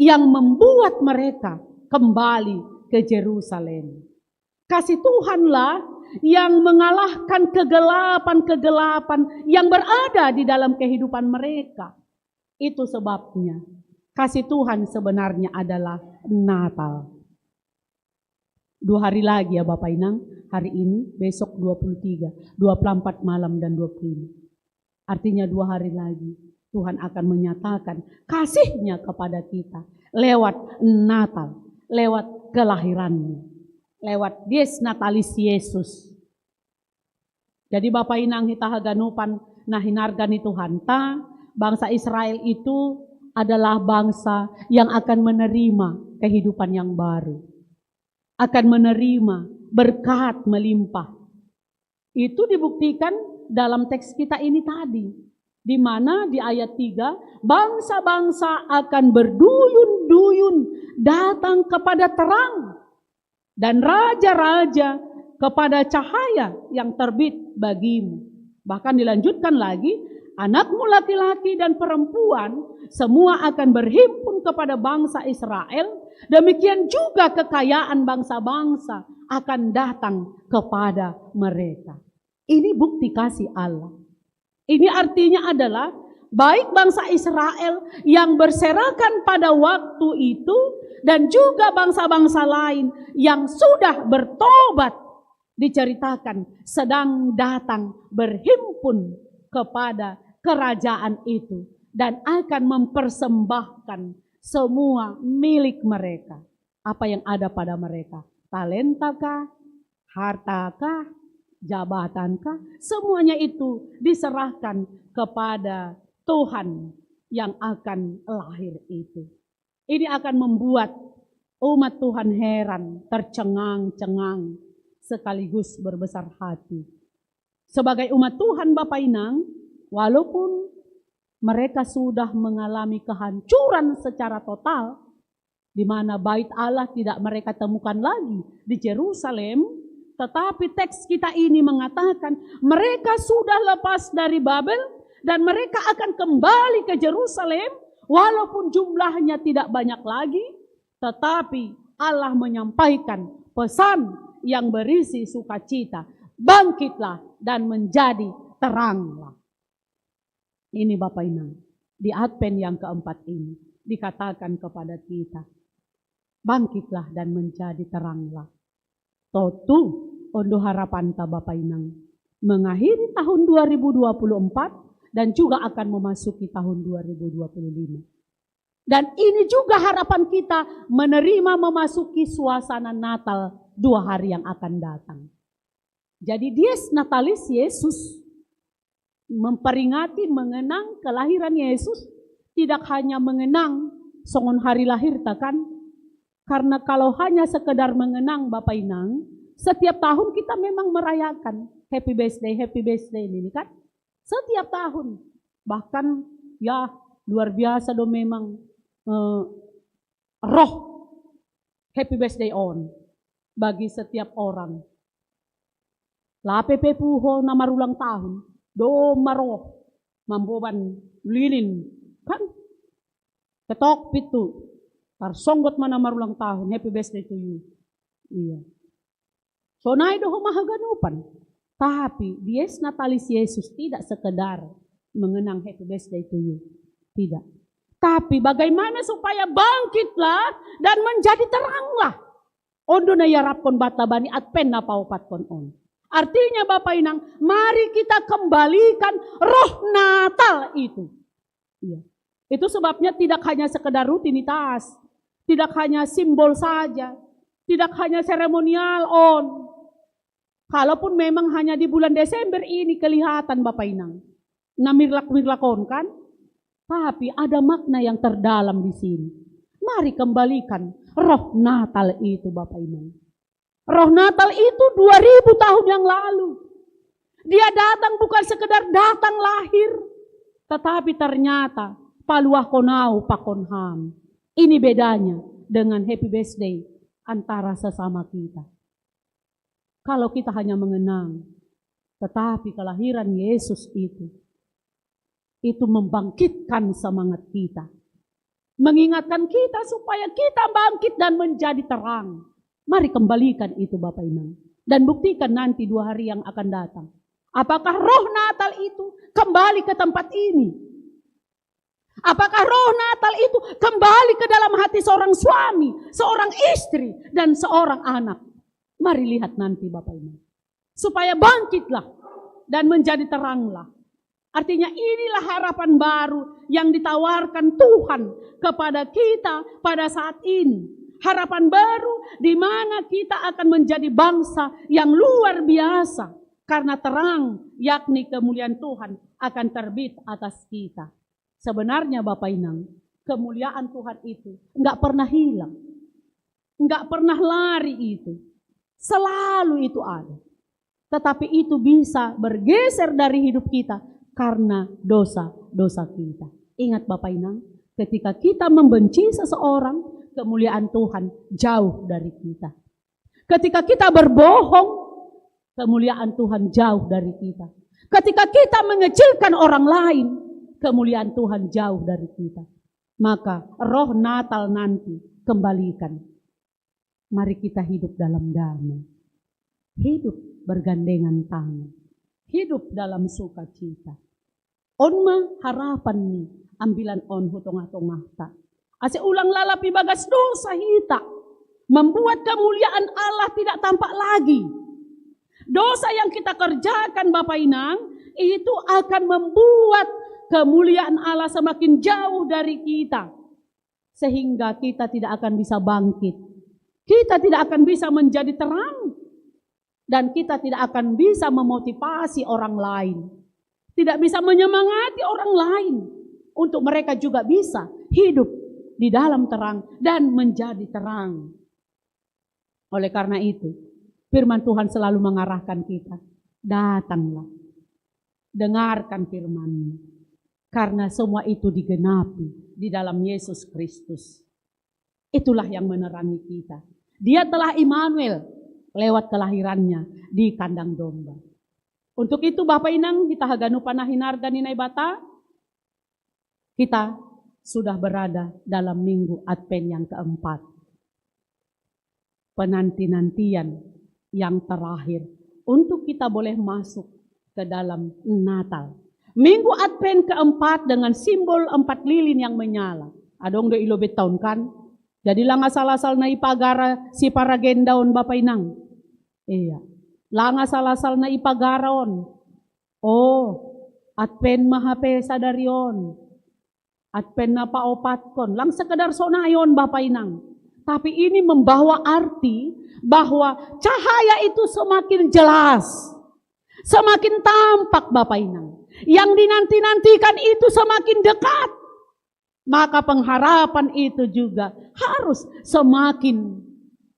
yang membuat mereka kembali ke Yerusalem. Kasih Tuhanlah yang mengalahkan kegelapan-kegelapan yang berada di dalam kehidupan mereka. Itu sebabnya kasih Tuhan sebenarnya adalah Natal. 2 hari lagi ya Bapak Inang, hari ini, besok 23, 24 malam dan 25. Artinya 2 hari lagi Tuhan akan menyatakan kasih-Nya kepada kita lewat Natal, lewat kelahirannya, lewat Dies Natalis Yesus. Jadi Bapak Inang hitahaganupan nahinargani Tuhanta, bangsa Israel itu adalah bangsa yang akan menerima kehidupan yang baru. Akan menerima berkat melimpah. Itu dibuktikan dalam teks kita ini tadi. Di mana di ayat 3, bangsa-bangsa akan berduyun-duyun datang kepada terang. Dan raja-raja kepada cahaya yang terbit bagimu. Bahkan dilanjutkan lagi, anakmu laki-laki dan perempuan semua akan berhimpun kepada bangsa Israel. Demikian juga kekayaan bangsa-bangsa akan datang kepada mereka. Ini bukti kasih Allah. Ini artinya adalah baik bangsa Israel yang berserakan pada waktu itu dan juga bangsa-bangsa lain yang sudah bertobat diceritakan sedang datang berhimpun kepada kerajaan itu dan akan mempersembahkan semua milik mereka. Apa yang ada pada mereka? Talentakah? Hartakah? Jabatankah? Semuanya itu diserahkan kepada Tuhan yang akan lahir itu. Ini akan membuat umat Tuhan heran, tercengang-cengang, sekaligus berbesar hati. Sebagai umat Tuhan Bapak Inang, walaupun mereka sudah mengalami kehancuran secara total, di mana bait Allah tidak mereka temukan lagi di Yerusalem, tetapi teks kita ini mengatakan mereka sudah lepas dari Babel dan mereka akan kembali ke Yerusalem, walaupun jumlahnya tidak banyak lagi, tetapi Allah menyampaikan pesan yang berisi sukacita, bangkitlah dan menjadi teranglah. Ini Bapak Inang, di Advent yang keempat ini dikatakan kepada kita, bangkitlah dan menjadi teranglah. Totu ondo harapan ta Bapak Inang, mengakhiri tahun 2024 dan juga akan memasuki tahun 2025. Dan ini juga harapan kita menerima memasuki suasana Natal 2 hari yang akan datang. Jadi Dies Natalis Yesus memperingati, mengenang kelahiran Yesus, tidak hanya mengenang songon hari lahir kan? Karena kalau hanya sekedar mengenang Bapak Inang, setiap tahun kita memang merayakan happy birthday ini kan? Setiap tahun. Bahkan ya luar biasa dong memang roh happy birthday on bagi setiap orang. Lape puho nama ulang tahun. Do maroh mamboban lilin kan ketok pitu tarsonggot mana marulang tahun happy birthday to you. Iya. So naik doh mahaganupan. Tapi Dies Natalis Yesus tidak sekedar mengenang happy birthday to you. Tidak. Tapi bagaimana supaya bangkitlah dan menjadi teranglah. Ondo na yarapkon batabani at pen na paupatkon on. Artinya Bapak Inang, mari kita kembalikan roh Natal itu. Iya. Itu sebabnya tidak hanya sekedar rutinitas, tidak hanya simbol saja, tidak hanya seremonial on. Kalaupun memang hanya di bulan Desember ini kelihatan Bapak Inang, namirlak-mirlakon kan? Tapi ada makna yang terdalam di sini. Mari kembalikan roh Natal itu Bapak Inang. Roh Natal itu 2000 tahun yang lalu. Dia datang bukan sekedar datang lahir. Tetapi ternyata paluah konau pakonham. Ini bedanya dengan happy birthday antara sesama kita. Kalau kita hanya mengenang. Tetapi kelahiran Yesus itu membangkitkan semangat kita. Mengingatkan kita supaya kita bangkit dan menjadi terang. Mari kembalikan itu Bapak Inang. Dan buktikan nanti 2 hari yang akan datang. Apakah roh Natal itu kembali ke tempat ini? Apakah roh Natal itu kembali ke dalam hati seorang suami, seorang istri, dan seorang anak? Mari lihat nanti Bapak Inang. Supaya bangkitlah dan menjadi teranglah. Artinya inilah harapan baru yang ditawarkan Tuhan kepada kita pada saat ini. Harapan baru di mana kita akan menjadi bangsa yang luar biasa. Karena terang yakni kemuliaan Tuhan akan terbit atas kita. Sebenarnya Bapak Inang, kemuliaan Tuhan itu enggak pernah hilang. Enggak pernah lari itu. Selalu itu ada. Tetapi itu bisa bergeser dari hidup kita karena dosa-dosa kita. Ingat Bapak Inang, ketika kita membenci seseorang, kemuliaan Tuhan jauh dari kita. Ketika kita berbohong, kemuliaan Tuhan jauh dari kita. Ketika kita mengecilkan orang lain, kemuliaan Tuhan jauh dari kita. Maka roh Natal nanti kembalikan. Mari kita hidup dalam damai. Hidup bergandengan tangan. Hidup dalam sukacita. Onma harapan ni ambilan on hutong-hutong ta. Ase ulang lalapi bagas dosa hita. Membuat kemuliaan Allah tidak tampak lagi. Dosa yang kita kerjakan Bapak Inang, itu akan membuat kemuliaan Allah semakin jauh dari kita. Sehingga kita tidak akan bisa bangkit. Kita tidak akan bisa menjadi terang. Dan kita tidak akan bisa memotivasi orang lain. Tidak bisa menyemangati orang lain. Untuk mereka juga bisa hidup di dalam terang dan menjadi terang. Oleh karena itu, firman Tuhan selalu mengarahkan kita. Datanglah. Dengarkan firman-Nya. Karena semua itu digenapi di dalam Yesus Kristus. Itulah yang menerangi kita. Dia telah Immanuel lewat kelahirannya di kandang domba. Untuk itu Bapak Inang, kita haganu panahinarga ninay bata. Kita sudah berada dalam minggu Advent yang keempat. Penanti-nantian yang terakhir untuk kita boleh masuk ke dalam Natal. Minggu Advent keempat dengan simbol 4 lilin yang menyala. Adong do ilobet tahun kan? Jadi lang asal-asal na ipagara si paragendaon Bapak Inang. Iya. Lang asal-asal na ipagaraon. Oh, Advent mahapesa darion. Advent na paopatkon. Lang sekedar sonayon Bapak Inang. Tapi ini membawa arti bahwa cahaya itu semakin jelas. Semakin tampak Bapak Inang. Yang dinanti-nantikan itu semakin dekat. Maka pengharapan itu juga harus semakin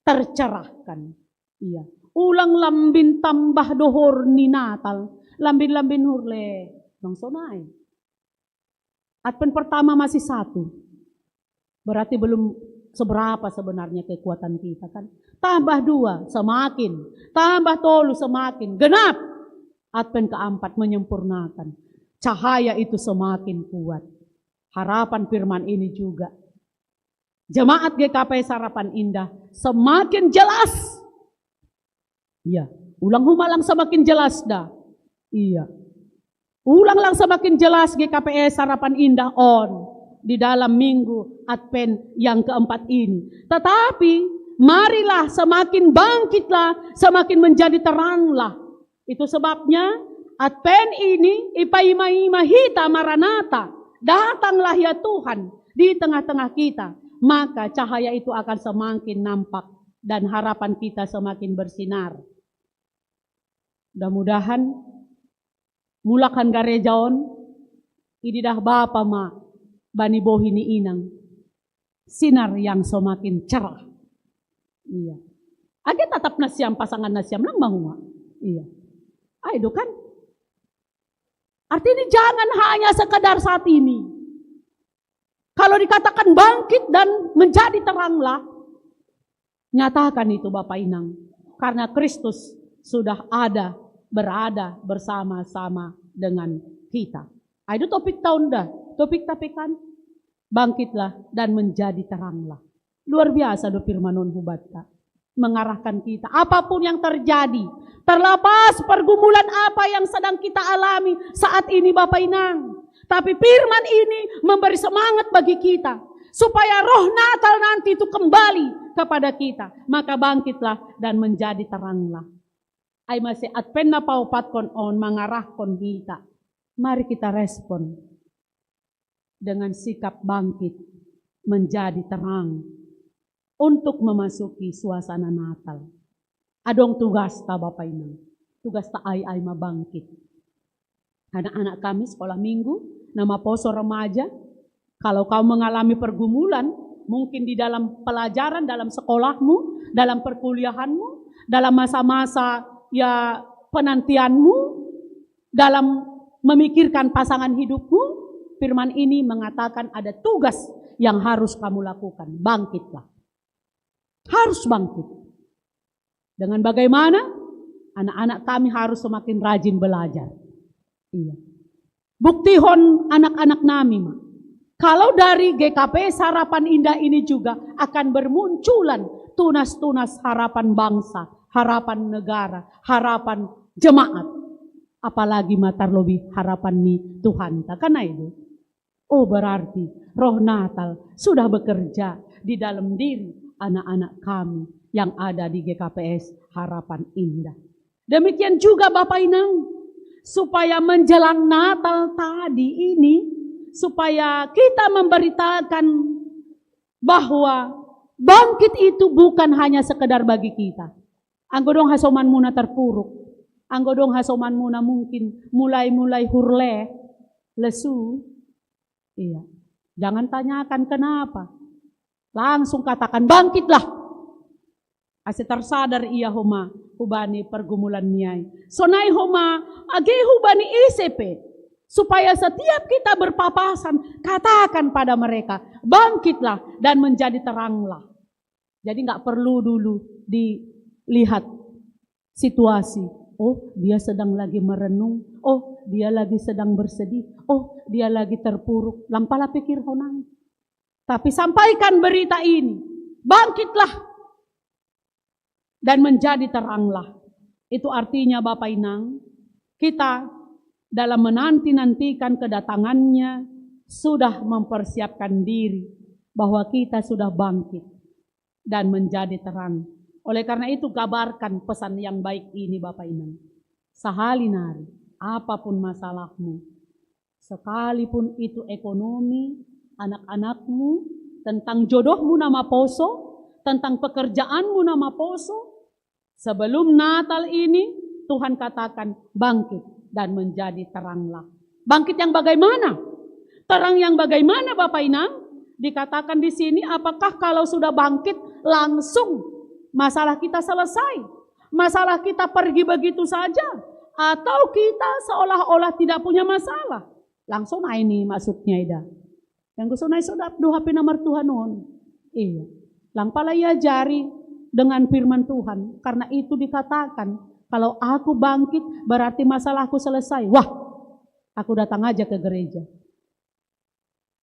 tercerahkan. Iya. Ulang lambin tambah dohor ni Natal. Lambin-lambin hurle. Bang sonay. Advent pertama masih 1. Berarti belum seberapa sebenarnya kekuatan kita kan. Tambah 2 semakin. Tambah 3 semakin. Genap. Advent keempat menyempurnakan. Cahaya itu semakin kuat. Harapan firman ini juga. Jemaat GKP Sarapan Indah semakin jelas. Iya. Ulang humalang semakin jelas dah. Iya. Ulang lang semakin jelas GKPS Harapan Indah on di dalam minggu Advent yang keempat ini. Tetapi marilah semakin bangkitlah, semakin menjadi teranglah. Itu sebabnya Advent ini ipaima hita maranata. Datanglah ya Tuhan di tengah-tengah kita. Maka cahaya itu akan semakin nampak dan harapan kita semakin bersinar. Mudah-mudahan mulakan garejaon ini dah bapa ma bani bohini inang sinar yang semakin cerah. Iya. Age tetap nasiam pasangan nasiam lang mahuma. Iya. Ayo kan. Artinya jangan hanya sekedar saat ini. Kalau dikatakan bangkit dan menjadi teranglah, nyatakan itu Bapak Inang. Karena Kristus sudah berada bersama-sama dengan kita. Itu topik tahun dah. Topik tapi kan bangkitlah dan menjadi teranglah. Luar biasa do firman non hubatta. Mengarahkan kita. Apapun yang terjadi. Terlepas pergumulan apa yang sedang kita alami saat ini Bapak Inang. Tapi firman ini memberi semangat bagi kita. Supaya roh Natal nanti itu kembali kepada kita. Maka bangkitlah dan menjadi teranglah. Ay masih Advent na paupatkon on mengarahkan kita. Mari kita respon. Dengan sikap bangkit. Menjadi terang. Untuk memasuki suasana Natal. Adong tugas ta Bapak Inang. Tugas ta ay mabangkit. Anak-anak kami sekolah minggu, nama poso remaja. Kalau kau mengalami pergumulan, mungkin di dalam pelajaran, dalam sekolahmu, dalam perkuliahanmu, dalam masa-masa ya penantianmu, dalam memikirkan pasangan hidupmu, firman ini mengatakan ada tugas yang harus kamu lakukan. Bangkitlah. Harus bangkit. Dengan bagaimana? Anak-anak kami harus semakin rajin belajar. Iya. Buktihon anak-anak nami, Ma. Kalau dari GKP Harapan Indah ini juga akan bermunculan tunas-tunas harapan bangsa, harapan negara, harapan jemaat. Apalagi matar lebih harapan nih Tuhan. Karena itu. Oh berarti roh Natal sudah bekerja di dalam diri anak-anak kami yang ada di GKPS Harapan Indah. Demikian juga Bapak Inang, supaya menjelang Natal tadi ini, supaya kita memberitakan bahwa bangkit itu bukan hanya sekedar bagi kita. Anggodong hasoman muna terpuruk, anggodong hasoman muna mungkin mulai-mulai hurle, lesu. Iya, jangan tanyakan kenapa. Langsung katakan bangkitlah. Ase tersadar iya homa hubani pergumulan niai. Sonai homa age hubani ICP. Supaya setiap kita berpapasan katakan pada mereka bangkitlah dan menjadi teranglah. Jadi nggak perlu dulu dilihat situasi. Oh dia sedang lagi merenung. Oh dia lagi sedang bersedih. Oh dia lagi terpuruk. Lampala pikir honang. Tapi sampaikan berita ini. Bangkitlah. Dan menjadi teranglah. Itu artinya Bapak Inang. Kita dalam menanti-nantikan kedatangannya. Sudah mempersiapkan diri. Bahwa kita sudah bangkit. Dan menjadi terang. Oleh karena itu kabarkan pesan yang baik ini Bapak Inang. Sahalinari. Apapun masalahmu. Sekalipun itu ekonomi. Anak-anakmu, tentang jodohmu nama poso, tentang pekerjaanmu nama poso. Sebelum Natal ini, Tuhan katakan bangkit dan menjadi teranglah. Bangkit yang bagaimana? Terang yang bagaimana Bapak Inang? Dikatakan di sini, apakah kalau sudah bangkit langsung masalah kita selesai? Masalah kita pergi begitu saja? Atau kita seolah-olah tidak punya masalah? Langsung ini maksudnya ida. Yang gusto na isodap duha pinamar Tuhan noon. Iya. Lang pala ia jari dengan firman Tuhan. Karena itu dikatakan, kalau aku bangkit berarti masalahku selesai. Wah, aku datang aja ke gereja.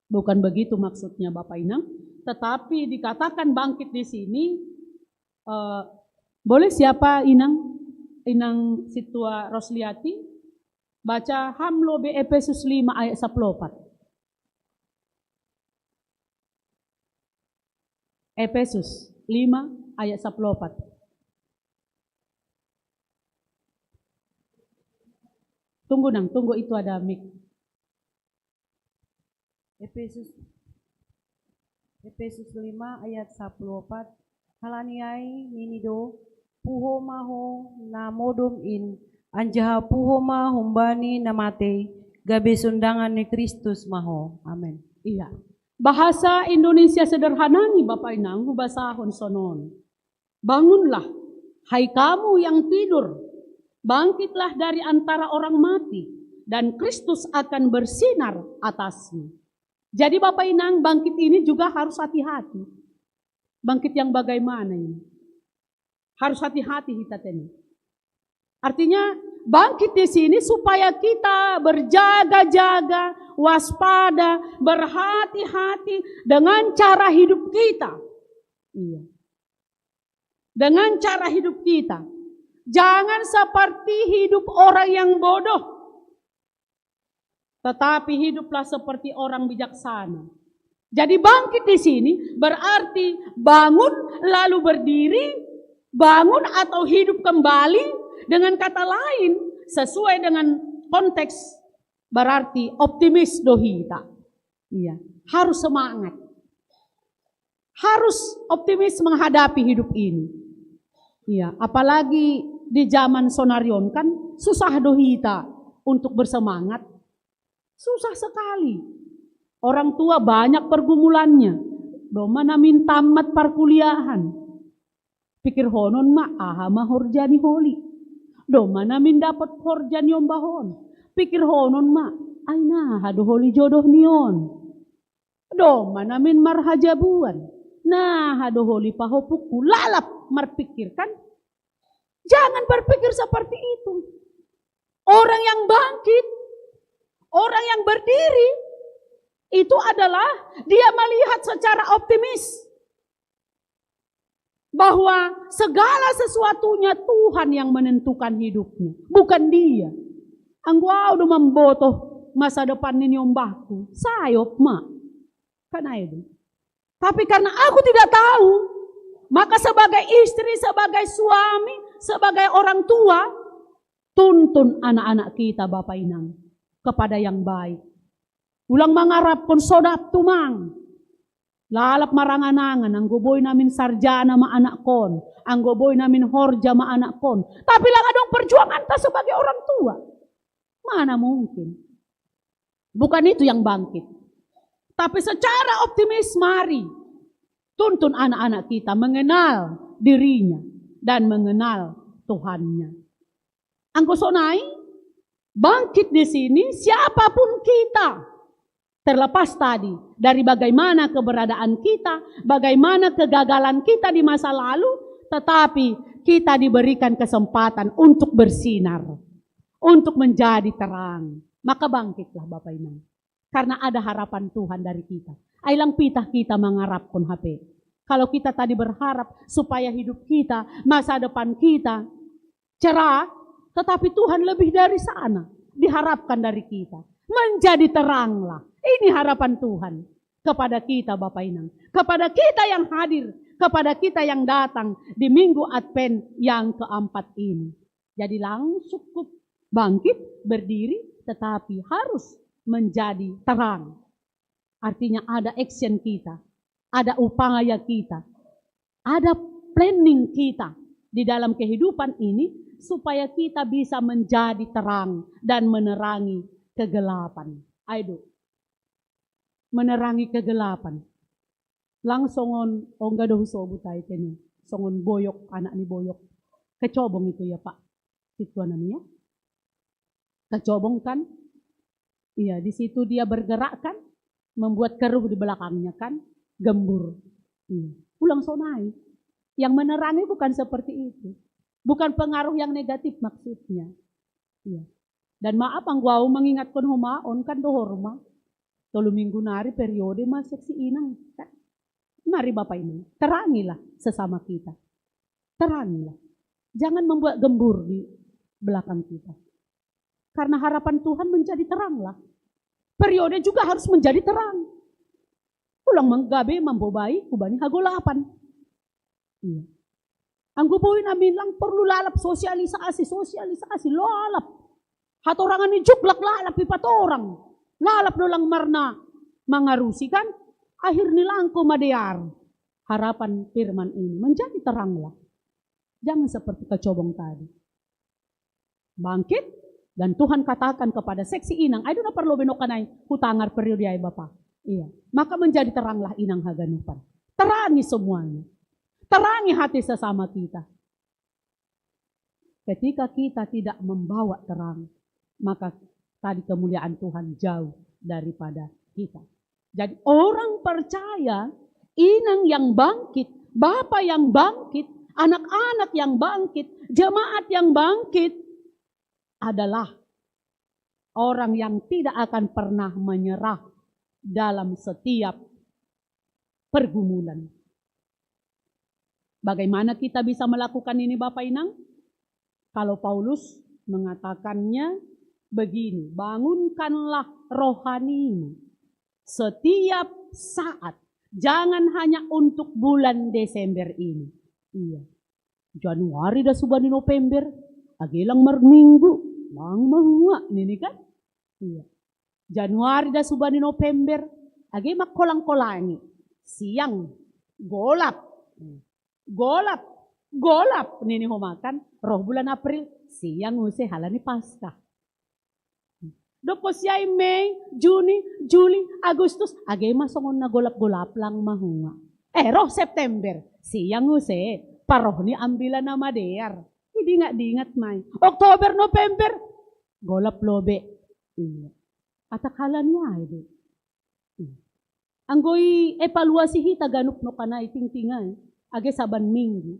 Bukan begitu maksudnya Bapak Inang. Tetapi dikatakan bangkit di sini. Boleh siapa Inang? Inang Situa Rosliati. Baca Hamlo be Efesus 5 ayat 14. Efesus 5 ayat 14. Tunggu nang, tunggu itu ada mic. Efesus 5 ayat 14. Halaniai ninido puho maho na modom in anjaha puho ma humbani namate gabe sundangan ni Kristus maho. Amen. Iya. Bahasa Indonesia sederhana nih Bapak Inang, hubasahon sonon. Bangunlah, hai kamu yang tidur, bangkitlah dari antara orang mati, dan Kristus akan bersinar atasmu. Jadi Bapak Inang, bangkit ini juga harus hati-hati. Bangkit yang bagaimana ini? Harus hati-hati kita ini. Artinya bangkit di sini supaya kita berjaga-jaga, waspada, berhati-hati dengan cara hidup kita. Iya. Dengan cara hidup kita. Jangan seperti hidup orang yang bodoh. Tetapi hiduplah seperti orang bijaksana. Jadi bangkit di sini berarti bangun lalu berdiri, bangun atau hidup kembali. Dengan kata lain, sesuai dengan konteks, berarti optimis dohita. Iya, harus semangat. Harus optimis menghadapi hidup ini. Iya, apalagi di zaman sonarion kan susah dohita untuk bersemangat. Susah sekali. Orang tua banyak pergumulannya. Doma namin tamat perkuliahan. Pikir honon aha mahorjani holi. Doma namin dapat horjan yung bahon. Pikir honon ay na hado holi jodoh niyon. Doma namin marhajabuan. Nah hado holi pahopuku. Lalap marpikir kan. Jangan berpikir seperti itu. Orang yang bangkit, orang yang berdiri, itu adalah dia melihat secara optimis. Bahwa segala sesuatunya Tuhan yang menentukan hidupnya. Bukan dia. Angguau udah membotoh masa depan ini ombahku. Sayop mak. Karena itu. Tapi karena aku tidak tahu. Maka sebagai istri, sebagai suami, sebagai orang tua. Tuntun anak-anak kita Bapak Inang. Kepada yang baik. Ulang mangarapkan sodap tumang. Lalap maranganangan, ang goboy namin sarjana ma anak kon, ang goboy namin horja ma anak kon. Tapi lang adong perjuangan ta sebagai orang tua. Mana mungkin? Bukan itu yang bangkit. Tapi secara optimis mari tuntun anak-anak kita mengenal dirinya dan mengenal Tuhannya. Ang kusonay, bangkit di sini siapapun kita. Terlepas tadi dari bagaimana keberadaan kita, bagaimana kegagalan kita di masa lalu, tetapi kita diberikan kesempatan untuk bersinar, untuk menjadi terang. Maka bangkitlah Bapak Ibu. Karena ada harapan Tuhan dari kita. Ailang pitah kita mengharapkan HP. Kalau kita tadi berharap supaya hidup kita, masa depan kita cerah, tetapi Tuhan lebih dari sana diharapkan dari kita. Menjadi teranglah. Ini harapan Tuhan kepada kita Bapak Inang. Kepada kita yang hadir. Kepada kita yang datang di Minggu Advent yang keempat ini. Jadi langsung cukup bangkit, berdiri, tetapi harus menjadi terang. Artinya ada action kita. Ada upaya kita. Ada planning kita di dalam kehidupan ini. Supaya kita bisa menjadi terang dan menerangi kegelapan. Ayo. Menerangi kegelapan. Langsongon ongga doh sobu tayo teni. Songon boyok, anak ni boyok. Kecobong itu ya Pak. Itu namanya. Kecobong kan? Iya, di situ dia bergerak kan? Membuat keruh di belakangnya kan? Gembur. Iya. Ulang sonai. Yang menerangi bukan seperti itu. Bukan pengaruh yang negatif maksudnya. Iya. Dan maaf ang guau mengingatkan humaon kan do horma. Tolu minggu nari periode masih si inang. Kan? Mari Bapak ini, terangilah sesama kita. Terangilah. Jangan membuat gembur di belakang kita. Karena harapan Tuhan menjadi teranglah. Periode juga harus menjadi terang. Ulang menggabe mambobai kubani hagolapan. Iya. Anggo boy namin lang perlu lalap sosialisasi lalap. Hatorangan ni juklak lalap ipatorang. Lalap do lang marna mangarusi kan. Akhir nilang ko madear. Harapan firman ini menjadi teranglah. Jangan seperti kecobong tadi. Bangkit. Dan Tuhan katakan kepada seksi inang, ay na perlu benokanay hutangar periode ay Bapa. Iya. Maka menjadi teranglah inang haganupan. Terangi semuanya. Terangi hati sesama kita. Ketika kita tidak membawa terang, maka tadi kemuliaan Tuhan jauh daripada kita. Jadi orang percaya, inang yang bangkit, Bapa yang bangkit, anak-anak yang bangkit, jemaat yang bangkit, adalah orang yang tidak akan pernah menyerah dalam setiap pergumulan. Bagaimana kita bisa melakukan ini Bapak Inang? Kalau Paulus mengatakannya begini, bangunkanlah rohanimu setiap saat. Jangan hanya untuk bulan Desember ini. Iya. Januari dah subani November, agilang marminggu, mang mahua nini kan? Iya. Januari dah subani November, agi makolang-kolangi. Siang golap. Golap nini humakan. Roh bulan April, siang use halani Paskah. Dopos yay Mei, Juni, Juli, Agustus, agi masongon na golap-golap lang mahunga. Roh September, siang use, paroh ni ambilan na madear. Dingat may. Oktober, November, golap lobe. Iya. Atakalan niya ito. Anggoy evaluasi hita ganuk no kanay tingtingay. Age saban minggu.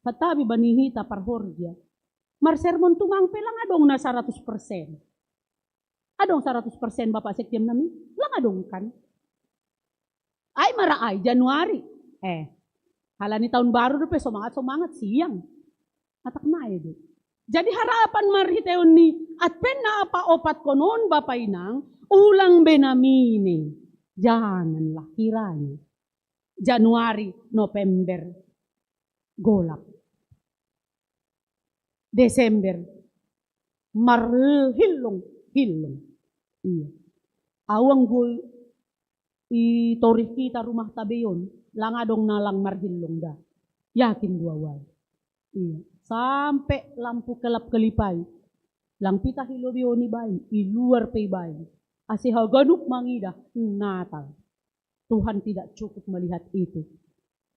Patabi banihita parhordia. Marsermon tumang pelang adong na 100%. Adong 100% Bapak Sektiam namin. Lang adong kan. Ay maraay, Januari. Halani tahun baru dope semangat siang. Atak na ito. Jadi harapan marhiteon ni at pena apa opat konon Bapak Inang ulang benamine. Janganlah kiranya. Januari, November, golap. Desember, hilong. Iya. Awang gul itorih kita rumah tabeyon, langadong nalang marhilong da. Yakin duaway. Iya. Sampai lampu kelap-kelipay. Lang pita hilobioni bayi, iluar pay bayi. Asihaw ganuk mangida, Natal. Tuhan tidak cukup melihat itu.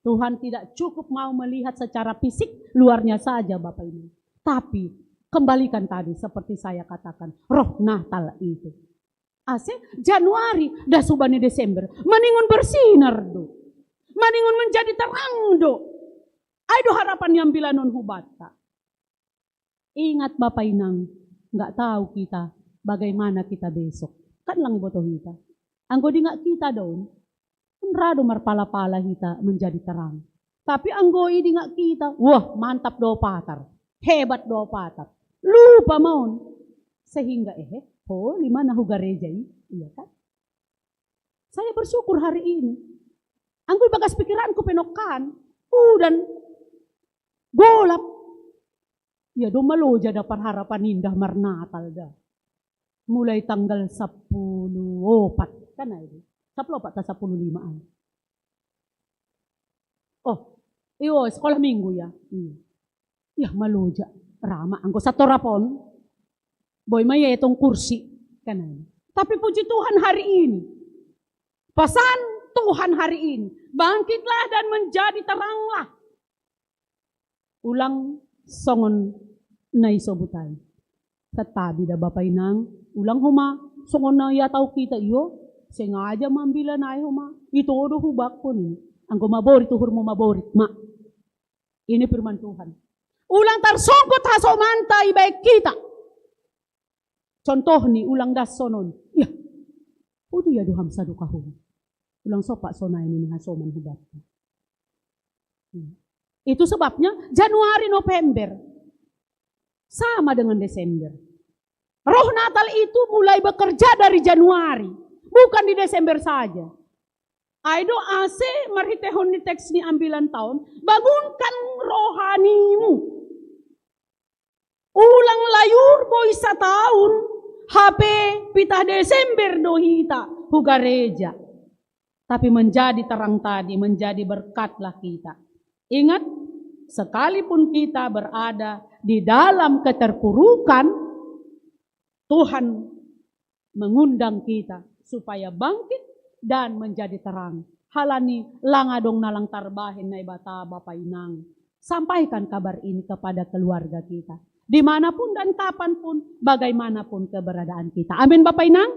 Tuhan tidak cukup mau melihat secara fisik, luarnya saja Bapak ini. Tapi, kembalikan tadi seperti saya katakan, roh Natal itu. Januari, dah subani Desember, maningun bersinar do. Maningun menjadi terang do. Ayo harapan yang bila non hubata. Ingat Bapak Inang, nggak tahu kita bagaimana kita besok. Kan lang boto kita. Anggo di nggak kita doon, rado marpala-pala kita menjadi terang. Tapi anggo di nggak kita, wah mantap do patar, hebat do patar. Lupa maun. Sehingga lima nahu garejai, iya kan? Saya bersyukur hari ini. Anggo bagas pikiranku penokan, dan golap. Ya do maloja da parharapan indah marnatal da. Mulai tanggal 10 kan itu. 10 ta 15-an. Sekolah minggu ya. Ya maloja rama anggo sa torapon. Boy maya itong kursi kan itu. Tapi puji Tuhan hari ini. Pesan Tuhan hari ini, bangkitlah dan menjadi teranglah. Ulang songon na isobutan. Tatabi da Bapak Inang, ulang huma, songon na yataw kita iyo, sengaja mambila na huma, ito do hubak po ni. Ang gumaborit, tuhur mo maborit, ma. Ini firman Tuhan. Ulang tarsongkot hasomanta ibaik kita. Contoh ni, ulang das sonon. Ya, dia doham sadu kahum. Ulang sopak sonay ni hasoman hubak. Itu sebabnya Januari, November sama dengan Desember. Roh Natal itu mulai bekerja dari Januari, bukan di Desember saja. Aido ase marhitehon ni teks ni ambilan tahun, bangunkan rohanimu. Ulang layur boy sa tahun, HP pitah Desember dohita, hugareja. Tapi menjadi terang tadi, menjadi berkatlah kita. Ingat, sekalipun kita berada di dalam keterpurukan, Tuhan mengundang kita supaya bangkit dan menjadi terang. Halani langadong nalang tarbahin na ibata Bapak Inang. Sampaikan kabar ini kepada keluarga kita. Dimanapun dan kapanpun, bagaimanapun keberadaan kita. Amin Bapak Inang.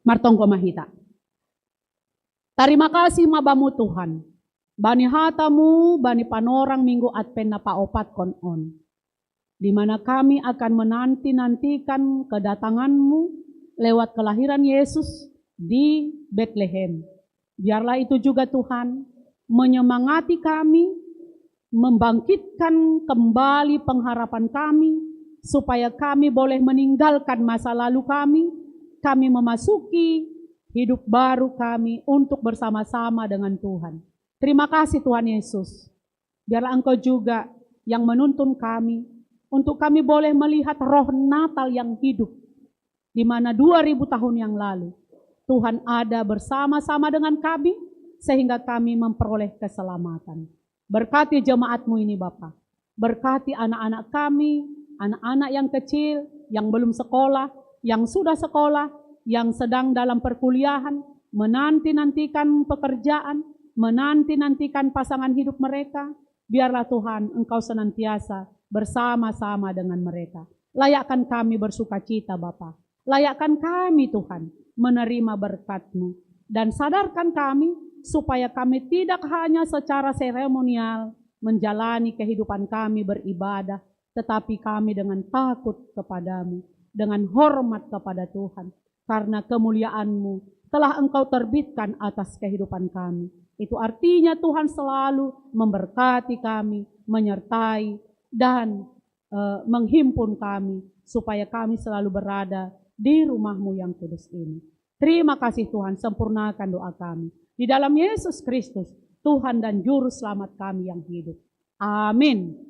Martongko mahita. Terima kasih mabamu Tuhan. Bani hatamu, bani panorang minggu advent na paopat konon. Di mana kami akan menanti-nantikan kedatanganmu lewat kelahiran Yesus di Bethlehem. Biarlah itu juga Tuhan menyemangati kami, membangkitkan kembali pengharapan kami, supaya kami boleh meninggalkan masa lalu kami memasuki hidup baru kami untuk bersama-sama dengan Tuhan. Terima kasih Tuhan Yesus. Biarlah Engkau juga yang menuntun kami, untuk kami boleh melihat roh Natal yang hidup, di mana 2000 tahun yang lalu Tuhan ada bersama-sama dengan kami, sehingga kami memperoleh keselamatan. Berkati jemaat-Mu ini Bapa, berkati anak-anak kami, anak-anak yang kecil, yang belum sekolah, yang sudah sekolah, yang sedang dalam perkuliahan, menanti-nantikan pekerjaan, menanti-nantikan pasangan hidup mereka. Biarlah Tuhan Engkau senantiasa bersama-sama dengan mereka. Layakkan kami bersuka cita Bapa. Layakkan kami Tuhan menerima berkat-Mu. Dan sadarkan kami supaya kami tidak hanya secara seremonial menjalani kehidupan kami beribadah, tetapi kami dengan takut kepadamu, dengan hormat kepada Tuhan. Karena kemuliaan-Mu telah Engkau terbitkan atas kehidupan kami. Itu artinya Tuhan selalu memberkati kami, menyertai, dan menghimpun kami, supaya kami selalu berada di rumah-Mu yang kudus ini. Terima kasih Tuhan, sempurnakan doa kami. Di dalam Yesus Kristus, Tuhan dan Juru Selamat kami yang hidup. Amin.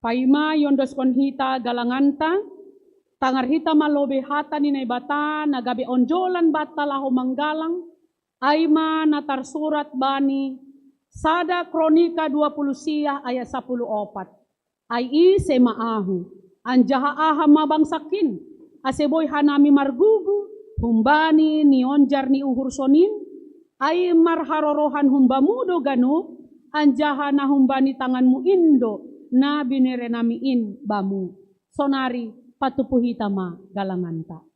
Paima yondos konhita galanganta, tangar hita malobe hata ni bata, nagabi onjolan bata laho manggalang, aima natar surat bani, sada kronika 20 siah ayat 14. Ai semaahu, anjaha aha mabang sakin, aseboy hanami margugu, humbani ni onjar ni uhur sonin, ai marharorohan humbamudo ganu, anjaha na humbani tanganmu indo, na binirenamiin bamu. Sonari patupuhitama galanganta.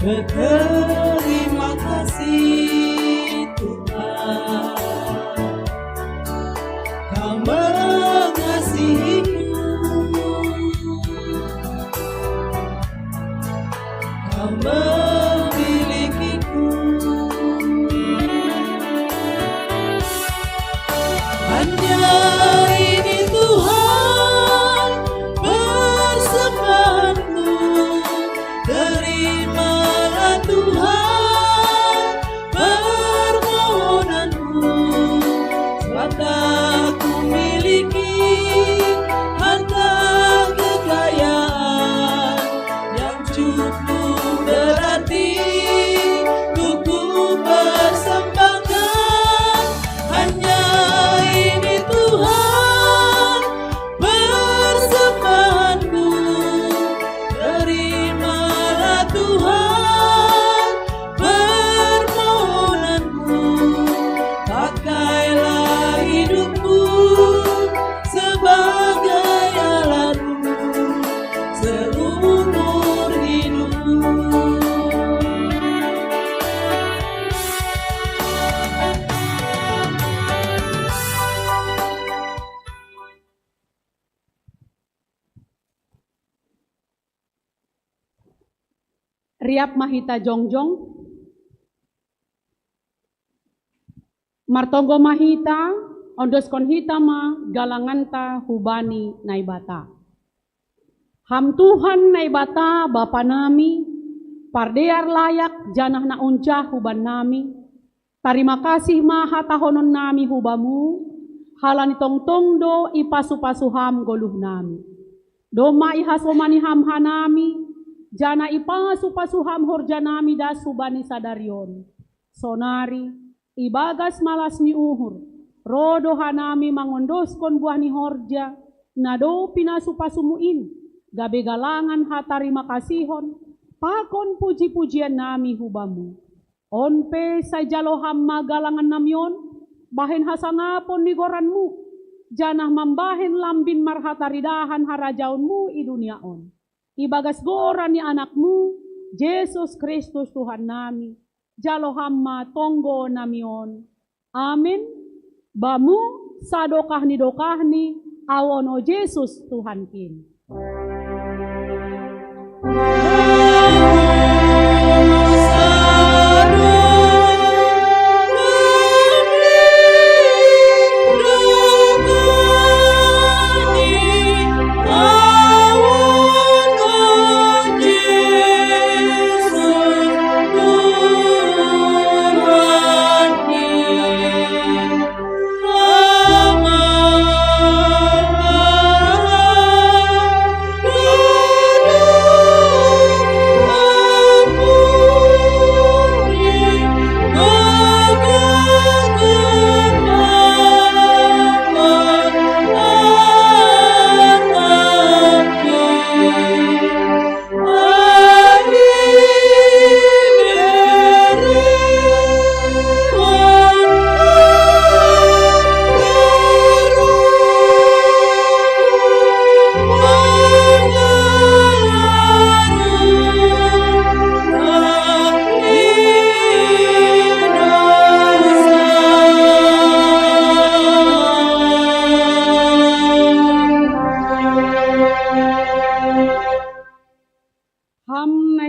Berterima kasih Tuhan, Kau mengasihiku, Kau memilikiku. Hanya ini Tuhan persembahanku dari karena ku miliki harta kekayaan yang cukup berarti untuk ku persembahkan. Hanya ini Tuhan persembahanku, terimalah Tuhan permohonanku, pakailah hidupku sebagai alatmu seumur hidupku. Riap mahita jongjong, martonggo mahita, ondoskon hitama, galanganta hubani naibata. Ham Tuhan naibata Bapa nami, pardear layak janah na uncah huban nami. Tarima kasih maha tahonon nami hubamu, halani tongtongdo ipasu-pasuham goluh nami. Doma ihasomani ham hanami, jana ipasu-pasuham horjanami das hubani sadarion. Sonari, ibagas malas ni uhur, rodo hanami mangondoskon buah ni horja, nado pinasupasumuin, gabe galangan hatarima kasihon, pakon puji-pujian nami hubamu. Onpe sajaloham magalangan namyon, bahen hasangapon ni goranmu, janah mambahen lambin marhataridahan harajaunmu i duniaon. Ibagas goran ni anakmu, Yesus Kristus Tuhan nami, jalohamma tonggo namion. Amin. Bamu sadokah ni awono Yesus Tuhan kin.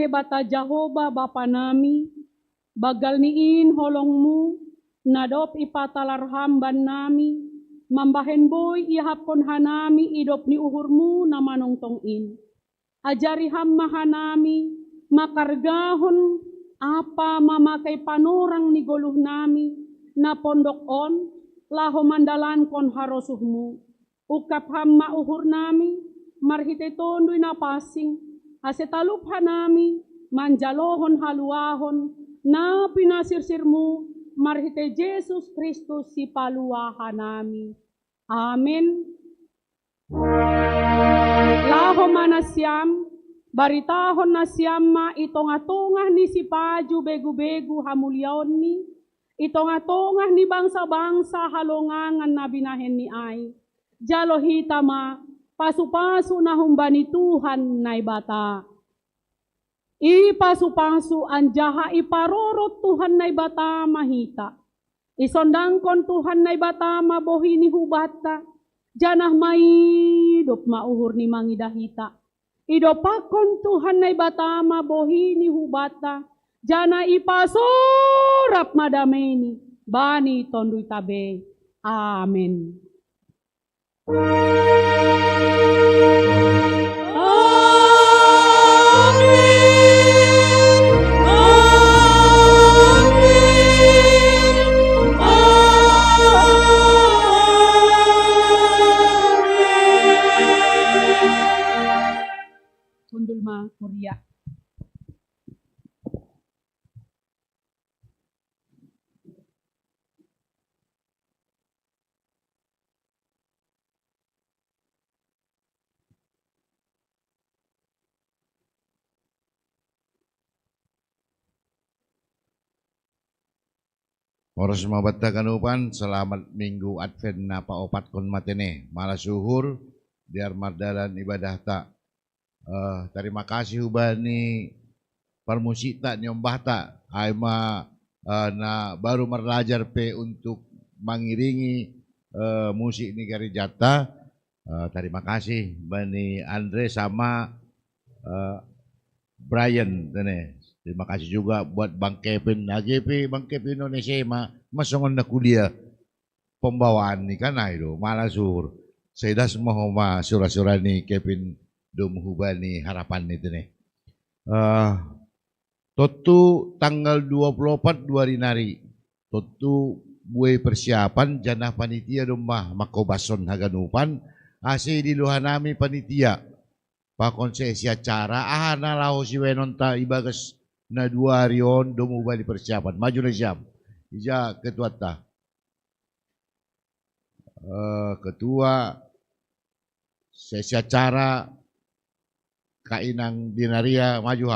Bata Jehovah Bapa nami, bagal niin holongmu, nadop ipatalar hamban nami, mambahen boy ihapon hanami idop ni uhurmu na manongtongin. Ajari hamma hanami, makargahon apa mamakai panurang ni goluh nami, na pondok on, laho mandalan kon harosuhmu. Ukap hamma uhur nami, marhite tondoy na pasing, asetalup hanami, manjalohon haluahon, na pinasirsirmu, marhite Yesus Kristus si paluahan nami. Amin. Laho manasyam, baritahon na siyama, itong-atongah ni si Paju begu-begu hamulyaon ni, itong-atongah ni bangsa-bangsa halongangan na binahen ni ay, jalo hitama, pasu-pasu na humbani Tuhan na ibata. Ipasu-pasu anjaha iparorot Tuhan na ibata mahita. Isondangkon Tuhan na ibata mabohi ni hubata. Janah maidop mauhur ni mangidahita. Idopakon Tuhan na ibata mabohi ni hubata. Jana ipasorap madameni. Bani tonduy tabe. Amen. Oras mabata kanupan, selamat minggu Advent na paopat kon matene. Malas suhur, biar mardalan ibadah tak. Terima kasih ubani permusik nyom bata. Aima na baru belajar pe untuk mengiringi musik negari jata. Terima kasih bani Andre sama Brian. Terima kasih juga buat Bang Kevin. Bang Kevin Indonesia masongon na kuliah pembawaan ni kan itu malah sur. Saya dah semua homa surah-surah ni Kevin Dumhubani harapan itu nih. Totu tanggal 24 2 nari. Totu buai persiapan jana panitia domah makobason haganupan. Asih di luhanami panitia. Pakonsesi acara ahana lau si wenonta ibagas na 2 harion domubali persiapan. Maju na jam. Ija ketua ta. Ketua sesi acara kainang dinaria maju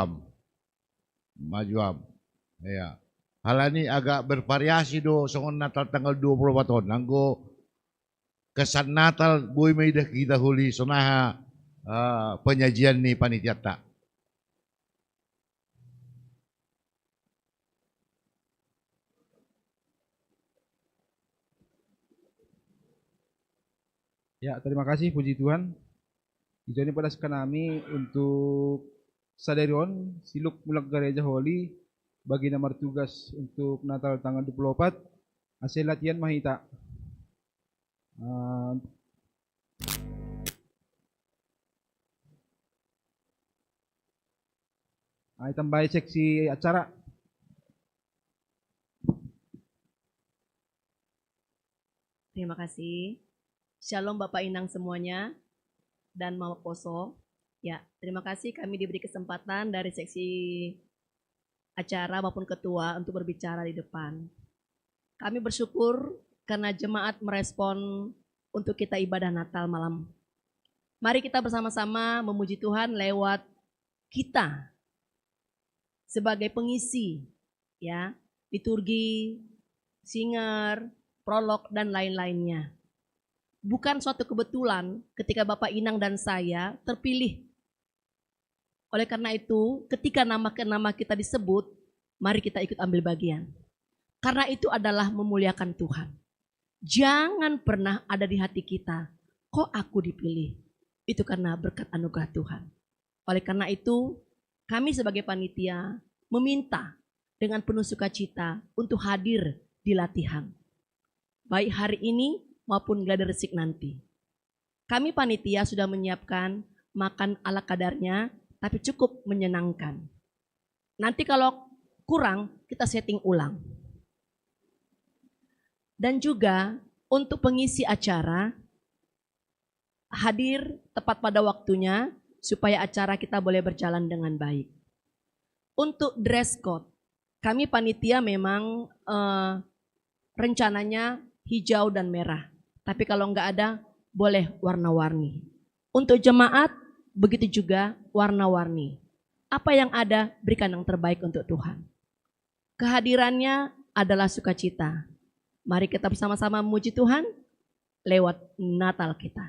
ham. Ya. Hal ini agak bervariasi do songon Natal tanggal 24 tahun. Nanggo kesan Natal boy may kita huli sonaha penyajian ni panitia tak. Ya, terima kasih puji Tuhan. Itu ini pada kami untuk sadarion siluk mulak gereja Holy bagi nomor tugas untuk Natal tanggal 24 hasil latihan mahita. Tambah seksi acara. Terima kasih. Shalom Bapak Inang semuanya dan Mama Poso. Ya, terima kasih kami diberi kesempatan dari seksi acara maupun ketua untuk berbicara di depan. Kami bersyukur karena jemaat merespon untuk kita ibadah Natal malam. Mari kita bersama-sama memuji Tuhan lewat kita sebagai pengisi, ya, liturgi, singer, prolog dan lain-lainnya. Bukan suatu kebetulan ketika Bapak Inang dan saya terpilih. Oleh karena itu, ketika nama kita disebut, mari kita ikut ambil bagian. Karena itu adalah memuliakan Tuhan. Jangan pernah ada di hati kita, kok aku dipilih? Itu karena berkat anugerah Tuhan. Oleh karena itu, kami sebagai panitia meminta dengan penuh sukacita untuk hadir di latihan. Baik hari ini maupun gladi resik nanti. Kami panitia sudah menyiapkan makan ala kadarnya, tapi cukup menyenangkan. Nanti kalau kurang, kita setting ulang. Dan juga untuk pengisi acara, hadir tepat pada waktunya supaya acara kita boleh berjalan dengan baik. Untuk dress code, kami panitia memang rencananya hijau dan merah. Tapi kalau enggak ada, boleh warna-warni. Untuk jemaat, begitu juga warna-warni. Apa yang ada, berikan yang terbaik untuk Tuhan. Kehadirannya adalah sukacita. Mari kita bersama-sama memuji Tuhan lewat Natal kita.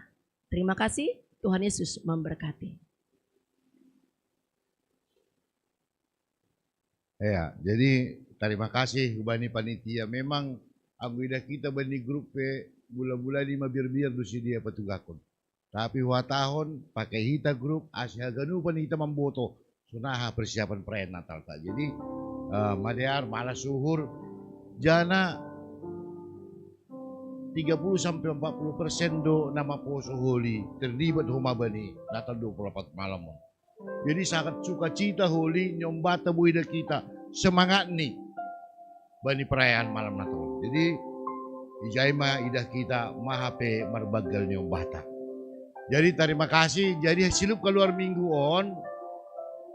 Terima kasih, Tuhan Yesus memberkati. Ya, jadi terima kasih bani panitia. Memang anggota kita bani grup bulan-bulan 5 biar dusi dia petugakon. Tapi tahun pakai hita grup asya ganu panita memboto sunaha persiapan perayaan Natal tak. Jadi madear malas suhur jana 30-40% do nama Poso Holy terlibat homa bani Natal 24 malam. Jadi sangat sukacita Holy nyombata buida kita semangat nih bani perayaan malam Natal. Jadi ijaima idah kita mahape marbagal nyombata. Jadi terima kasih. Jadi silup keluar minggu on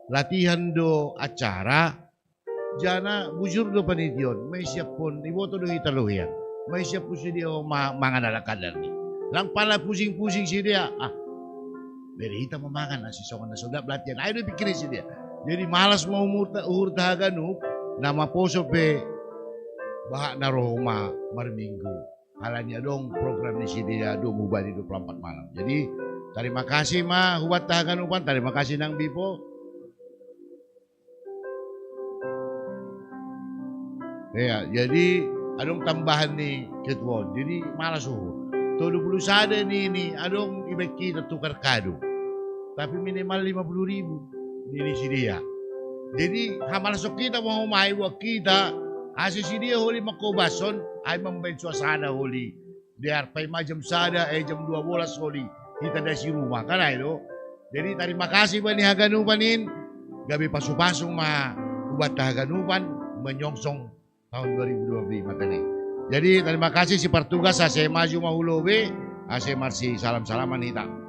latihan do acara jana bujur do panition may siap pun iboto do hitaluhian. May siap po si dia mangan ala kadar ni. Lang pala pusing-pusing si dia. Dari hita memakan si songan na soda belatian. Ayo pikirin si dia. Jadi malas mau urta haganu nama Poso pe bahak na Roma marminggu. Halanya dong program di sini ya 24 malam. Jadi terima kasih ma hubat tahagan upan, terima kasih nang Bipo. Ya, jadi adong tambahan nih Ketwon. Jadi malas todo puluh sada ini adong ibek kita tukar kado. Tapi minimal 50.000 ini si dia. Jadi hamalasok kita mau maiwa kita asal si dia holi makobason ay membaik suasana holi. Biar pay jam sada jam 12 holi kita dari si rumah kan itu. Jadi terima kasih bani haganupanin gabi pasu-pasung ma ubat haganupan menyongsong tahun 2025 tadi. Jadi terima kasih si pertugas ase maju mahulobe ase marsi salam-salaman hita.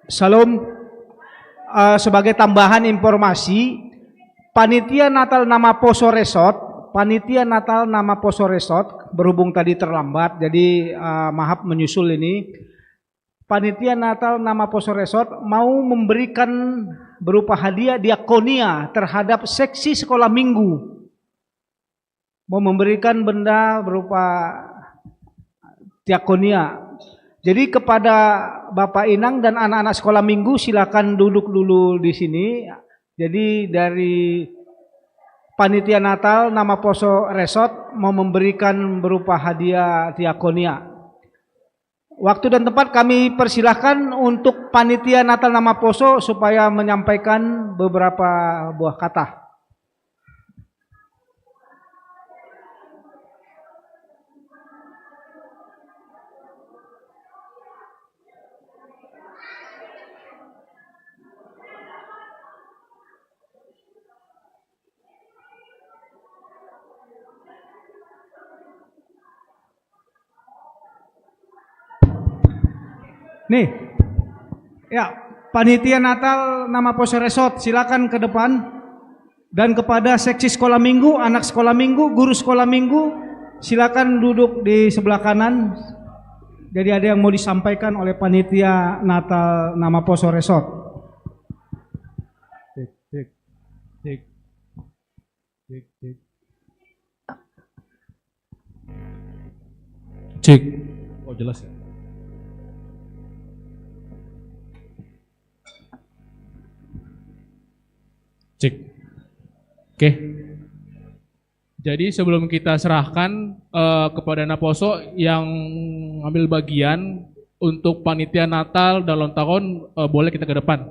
Salam. Sebagai tambahan informasi, panitia Natal nama Poso Resort, berhubung tadi terlambat, jadi maaf menyusul ini. Panitia Natal nama Poso Resort mau memberikan berupa hadiah diakonia terhadap seksi sekolah minggu. Mau memberikan benda berupa diakonia. Jadi kepada Bapak Inang dan anak-anak sekolah minggu silakan duduk dulu di sini. Jadi dari panitia Natal nama Poso Resort mau memberikan berupa hadiah diakonia. Waktu dan tempat kami persilahkan untuk panitia Natal nama Poso supaya menyampaikan beberapa buah kata. Nih, ya, panitia Natal nama Poso Resort silakan ke depan, dan kepada seksi sekolah minggu, anak sekolah minggu, guru sekolah minggu silakan duduk di sebelah kanan. Jadi ada yang mau disampaikan oleh panitia Natal nama Poso Resort. Cek. Oh jelas ya. Cek. Oke. Jadi sebelum kita serahkan kepada Naposo yang ambil bagian untuk panitia Natal dan ulang tahun, boleh kita ke depan.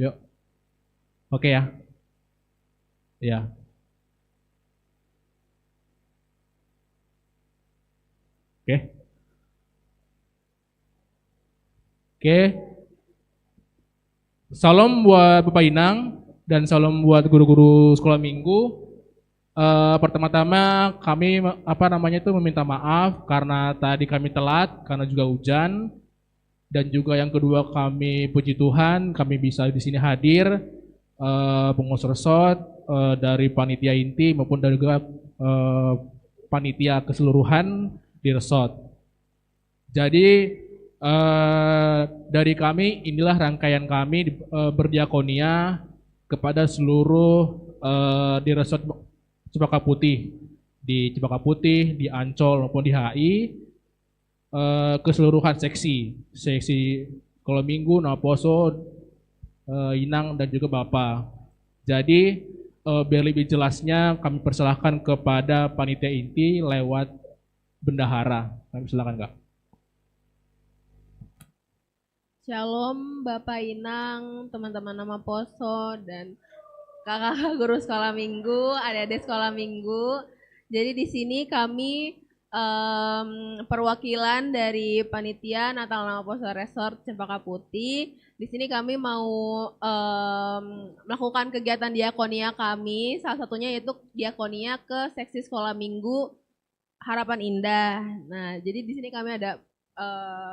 Yuk. Oke ya. Ya. Oke. Oke. Salam buat Bapak Inang dan salam buat guru-guru sekolah minggu. Pertama-tama kami meminta maaf karena tadi kami telat karena juga hujan, dan juga yang kedua kami puji Tuhan kami bisa di sini hadir, pengurus resort dari panitia inti maupun dari juga panitia keseluruhan di resort. Jadi dari kami inilah rangkaian kami berdiakonia kepada seluruh di resort Cempaka Putih, di Cempaka Putih, di Ancol maupun di HI, keseluruhan seksi sekolah minggu, Naposo, Inang dan juga Bapak. Jadi biar lebih jelasnya kami persilahkan kepada panitia inti lewat bendahara. Kami silakan Kak. Shalom Bapak Inang, teman-teman nama Poso, dan kakak guru sekolah minggu, adik-adik sekolah minggu. Jadi di sini kami perwakilan dari panitia Natal nama Poso Resort Cempaka Putih. Di sini kami mau melakukan kegiatan diakonia kami, salah satunya yaitu diakonia ke seksi sekolah minggu Harapan Indah. Nah, jadi di sini kami ada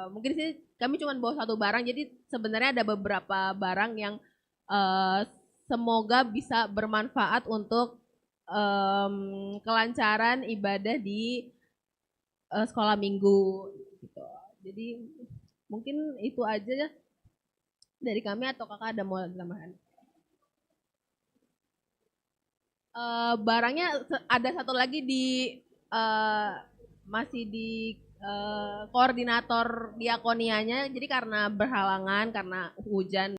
mungkin di sini kami cuma bawa satu barang, jadi sebenarnya ada beberapa barang yang semoga bisa bermanfaat untuk kelancaran ibadah di sekolah minggu. Gitu. Jadi mungkin itu aja dari kami, atau kakak ada mau tambahan? Barangnya ada satu lagi di masih di koordinator diakonianya, jadi karena berhalangan karena hujan